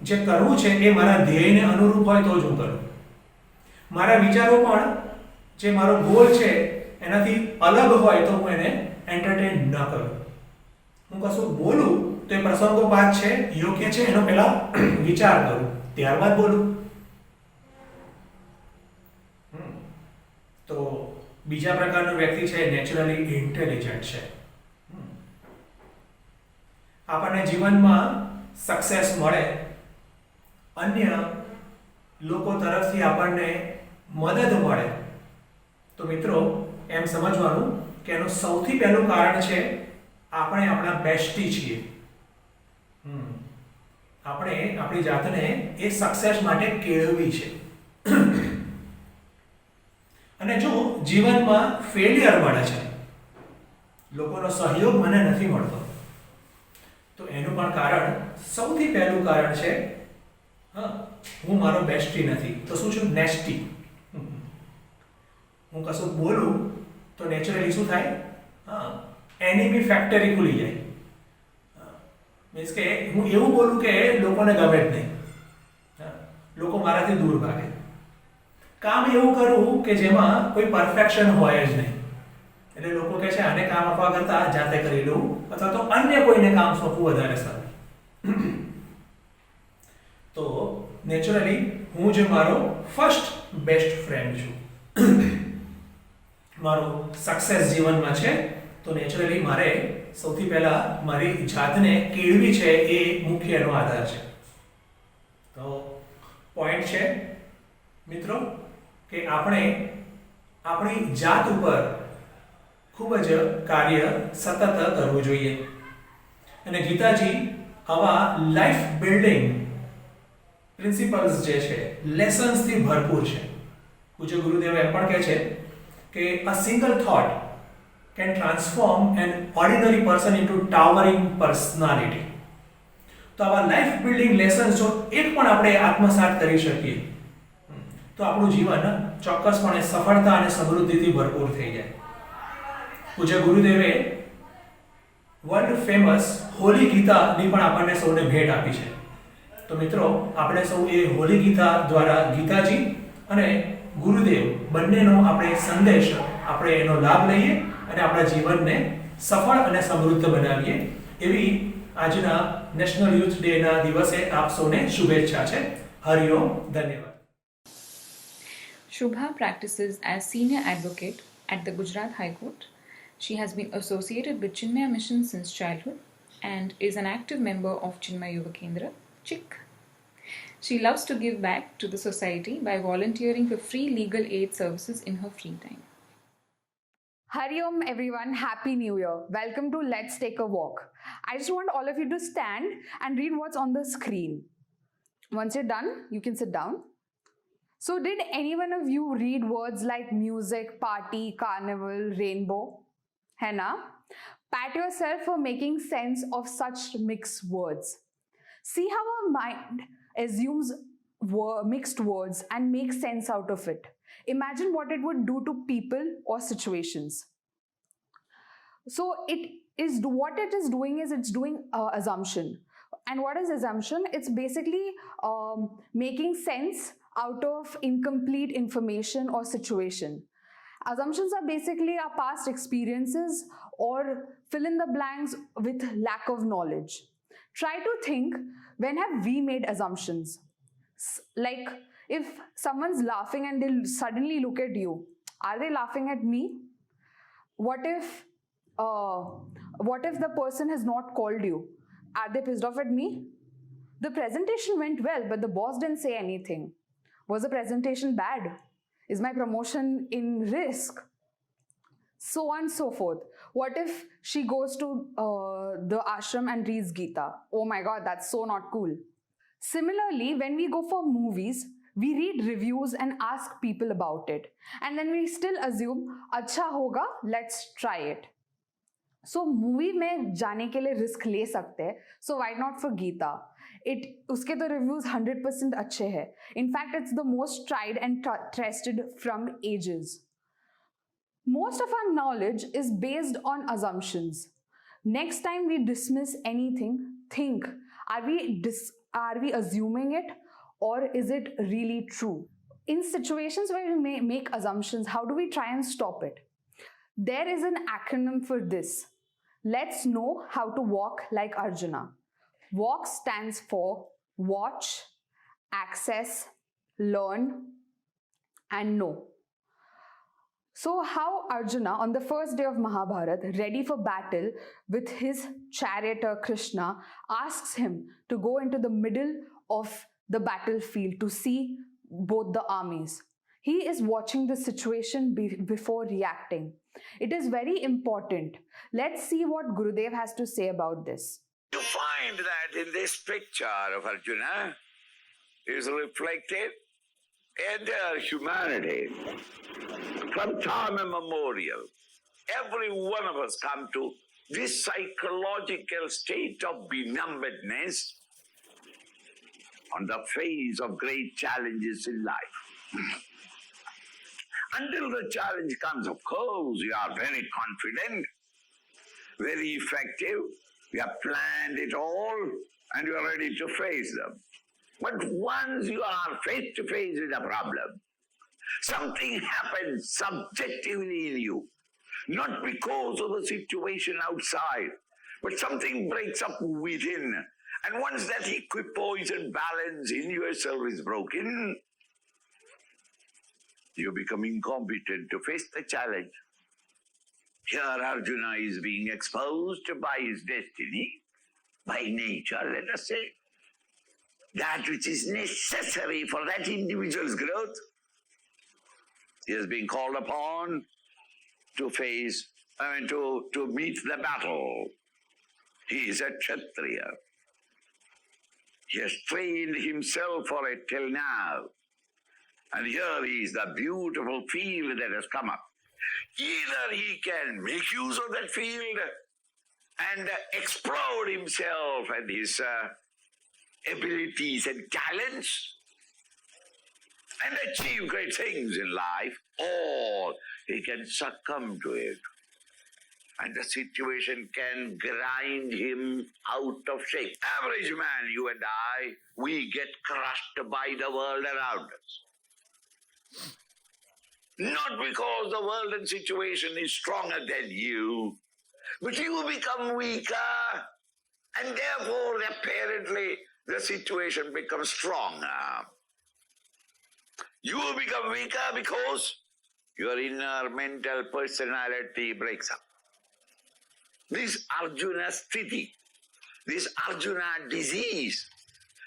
જે કરવું છે એ મારા ધ્યેયને અનુરૂપ હોય તો જ હું કરું. મારા વિચારો પણ જે મારો ગોલ છે એનાથી અલગ હોય તો હું એને એન્ટરટેન ન કરું. હું કશું બોલું તો એ પ્રસંગોપાત છે, યોગ્ય છે, એનો પહેલા વિચાર કરું, ત્યારબાદ બોલું. તો બીજા પ્રકારનો વ્યક્તિ છે નેચરલી ઇન્ટેલિજન્ટ છે. આપણને જીવનમાં સક્સેસ મળે, અન્ય લોકો તરફથી આપણને મદદ મળે, તો મિત્રો એમ સમજવાનું કે એનું સૌથી પહેલું કારણ છે આપણે આપણા બેસ્ટી છીએ. આપણે આપણી જાતને એ સક્સેસ માટે કેળવવી છે. અને જો જીવનમાં ફેલિયર મળે છે, લોકોનો સહયોગ મને નથી મળતો, તો એનું પણ કારણ, સૌથી પહેલું કારણ છે હું મારો બેસ્ટી નથી. તો શું છું? નેસ્ટી. હું કશું બોલું તો નેચરલી શું થાય? એનિમી ફેક્ટરી ખુલી જાય. મીન્સ કે હું એવું બોલું કે લોકોને ગમે જ નહીં, લોકો મારાથી દૂર ભાગે. કામ એવું કરું કે જેમાં કોઈ પરફેક્શન હોય જ નહીં, એટલે લોકો કહે છે આને કામ આપવા કરતા જાતે કરી લઉં, અથવા તો અન્ય કોઈને કામ સોંપવું વધારે સારું. તો નેચરલી હું જે મારો ફર્સ્ટ બેસ્ટ ફ્રેન્ડ છું, મારો સક્સેસ જીવનમાં છે, તો નેચરલી મારે સૌથી પહેલા મારી જાતને કેળવી છે, એ મુખ્ય એનો આધાર છે. તો પોઈન્ટ છે મિત્રો કે આપણે આપણી જાત ઉપર ખૂબ જ કાર્ય સતત કરવું જોઈએ. અને ગીતાજી આવા લાઈફ બિલ્ડિંગ પ્રિન્સિપલ્સ જે છે, લેસન્સથી ભરપૂર છે. પૂજ્ય ગુરુદેવ એમ પણ કહે છે કે a single thought can transform an ordinary person into towering personality. તો આવા લાઈફ બિલ્ડિંગ લેસન્સ જો એક પણ આપણે આત્મસાત કરી શકીએ તો આપણું જીવન ચોક્કસપણે સફળતા અને સમૃદ્ધિથી ભરપૂર થઈ જાય. પૂજ્ય ગુરુદેવે વર્લ્ડ ફેમસ હોલી ગીતાની પણ આપણને સૌને ભેટ આપી છે. તો મિત્રો આપણે સૌ એ હોલી ગીતા દ્વારા ગીતાજી અને ગુરુદેવ બંનેનો આપણે સંદેશ, આપણે એનો લાભ લઈએ અને આપણા જીવનને સફળ અને સમૃદ્ધ બનાવીએ, એવી આજના નેશનલ યુથ ડેના દિવસે આપ સૌને શુભેચ્છા છે. હરિઓમ. ધન્યવાદ. Shubha practices as senior advocate at the Gujarat High Court. She has been associated with Chinmaya Mission since childhood and is an active member of Chinmaya Yuva Kendra, CHIK. She loves to give back to the society by volunteering for free legal aid services in her free time. Hari Om everyone, Happy New Year. Welcome to Let's Take a Walk. I just want all of you to stand and read what's on the screen. Once you're done, you can sit down. So did any one of you read words like music, party, carnival, rainbow? है ना? Pat yourself for making sense of such mixed words. See how our mind assumes mixed words and makes sense out of it. Imagine what it would do to people or situations. So what it is doing is it's doing assumption. And what is assumption? It's basically making sense out of incomplete information or situation. Assumptions are basically our past experiences or fill in the blanks with lack of knowledge. Try to think, when have we made assumptions? Like if someone's laughing and they'll suddenly look at you, are they laughing at me? What if the person has not called you? Are they pissed off at me? The presentation went well, but the boss didn't say anything. Was the presentation bad? Is my promotion in risk? So on and so forth. What if she goes to the ashram and reads Gita? Oh my god, that's so not cool. Similarly, when we go for movies, we read reviews and ask people about it. And then we still assume, अच्छा होगा, let's try it. So movie में जाने के लिए risk ले सकते हैं. So why not for Gita? उसके तो reviews 100% अच्छे हैं. In fact, it's the most tried and trusted from ages. Most of our knowledge is based on assumptions. Next time we dismiss anything, think, are we assuming it or is it really true? In situations where we may make assumptions, how do we try and stop it? There is an acronym for this. Let's know how to walk like Arjuna. Walk stands for watch, access, learn, and know. So how Arjuna, on the first day of Mahabharata, ready for battle with his charioteer Krishna, asks him to go into the middle of the battlefield to see both the armies. He is watching the situation before reacting. It is very important. Let's see what Gurudev has to say about this. You find that in this picture of Arjuna is reflected entire humanity. From time immemorial, every one of us come to this psychological state of benumbedness on the face of great challenges in life. Until the challenge comes, of course, you are very confident, very effective, you have planned it all, and you are ready to face them. But once you are face to face with a problem, something happens subjectively in you, not because of the situation outside, but something breaks up within. And once that equipoise and balance in yourself is broken, you become incompetent to face the challenge. Here Arjuna is being exposed by his destiny, by nature, let us say, that which is necessary for that individual's growth. He is being called upon to to meet the battle. He is a Kshatriya. He has trained himself for it till now. And here is the beautiful field that has come up. Either he can make use of that field and explode himself and his abilities and talents and achieve great things in life, or he can succumb to it. And the situation can grind him out of shape. Average man, you and I, we get crushed by the world around us. Not because the world and situation is stronger than you, but you become weaker, and therefore apparently the situation becomes stronger. You become weaker because your inner mental personality breaks up. This Arjuna Sthiti, this Arjuna disease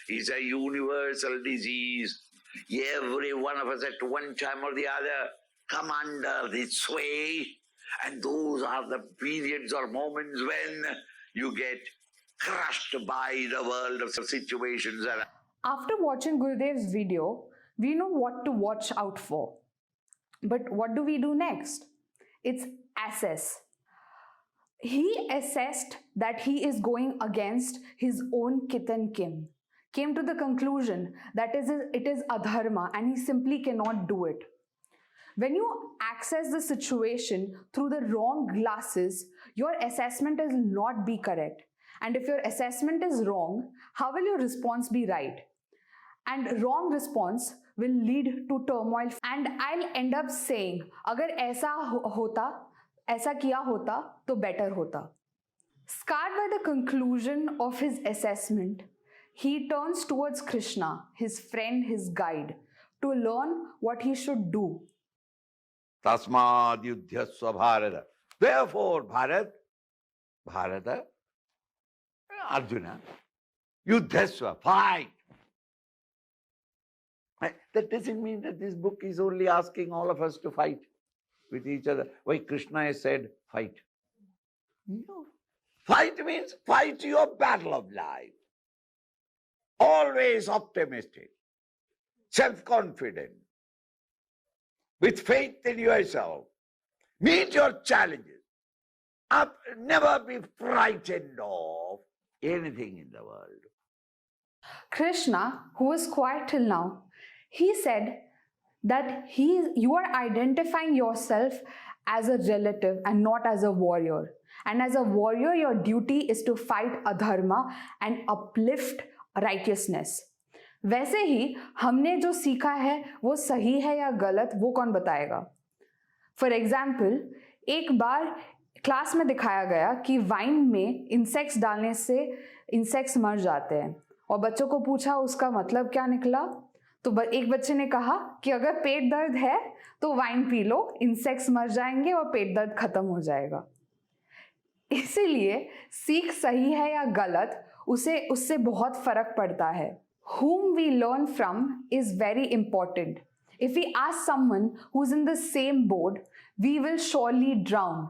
is a universal disease. Every one of us at one time or the other come under this sway, and those are the periods or moments when you get crushed by the world of situations. After watching Gurudev's video, we know what to watch out for. But what do we do next? It's assess. he assessed that he is going against his own kith and kin, came to the conclusion that it is adharma and he simply cannot do it. When you access the situation through the wrong glasses, your assessment will not be correct. And if your assessment is wrong, how will your response be right? And wrong response will lead to turmoil. And I'll end up saying, agar ऐसा किया होता तो better होता. Scarred by the conclusion of his assessment, he turns towards Krishna, his friend, his guide, to learn what he should do. Tasmad yudhyasva Bharata. Therefore, Bharata, Arjuna, yudhyasva, fight. That doesn't mean that this book is only asking all of us to fight with each other. Why Krishna has said, fight. No. Fight means fight your battle of life. Always optimistic, self-confident, with faith in yourself. Meet your challenges. Never be frightened of anything in the world. Krishna, who was quiet till now, he said that you are identifying yourself as a relative and not as a warrior. And as a warrior, your duty is to fight adharma and uplift righteousness. वैसे ही हमने जो सीखा है वो सही है या गलत वो कौन बताएगा? फॉर एग्जाम्पल, एक बार क्लास में दिखाया गया कि वाइन में इंसेक्ट्स डालने से इंसेक्ट्स मर जाते हैं और बच्चों को पूछा उसका मतलब क्या निकला, तो एक बच्चे ने कहा कि अगर पेट दर्द है तो वाइन पी लो, इंसेक्ट्स मर जाएंगे और पेट दर्द खत्म हो जाएगा. इसीलिए सीख सही है या गलत उससे बहुत फर्क पड़ता है. Whom we learn from is very important. If we ask someone who's in the same boat, we will surely drown.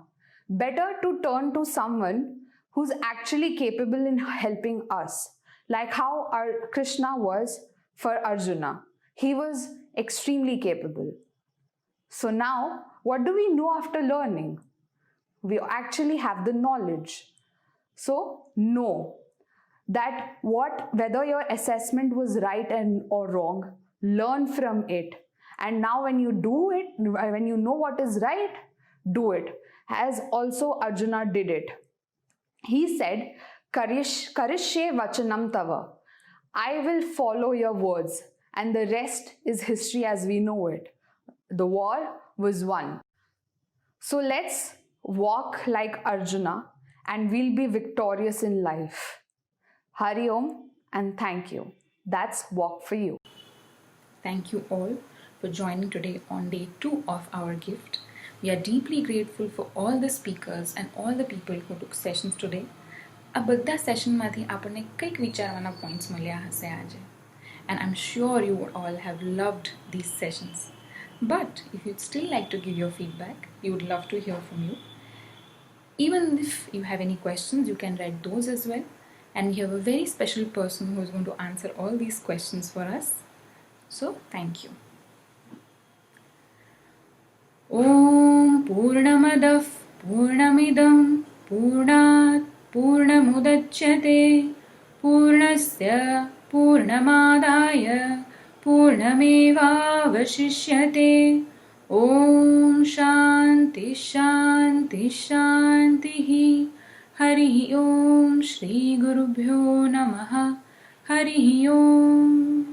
Better to turn to someone who's actually capable in helping us, like how our Krishna was for Arjuna. He was extremely capable. So now, what do we know after learning? We actually have the knowledge. So know that whether your assessment was right or wrong, learn from it. And now when you do it, when you know what is right, do it. As also Arjuna did it. He said, Karishye vachanam tava. I will follow your words. And the rest is history as we know it. The war was won. So let's walk like Arjuna and we'll be victorious in life. Hari Om and thank you. That's Walk for You. Thank you all for joining today on day 2 of our gift. We are deeply grateful for all the speakers and all the people who took sessions today. આ બધા સેશનમાંથી આપણને કંઈક વિચારવાના points મળ્યા હશે આજે. And I'm sure you would all have loved these sessions. But if you'd still like to give your feedback, we would love to hear from you. Even if you have any questions, you can write those as well. And we have a very special person who is going to answer all these questions for us. So, thank you. Om Purnamadav Purnamidam Purnat Purnamudachyate Purnasya Purnamadaya Purnamevavashishyate. Om Shanti Shanti Shantihi. Hari Om Shri Gurubhyo Namaha. Hari Om.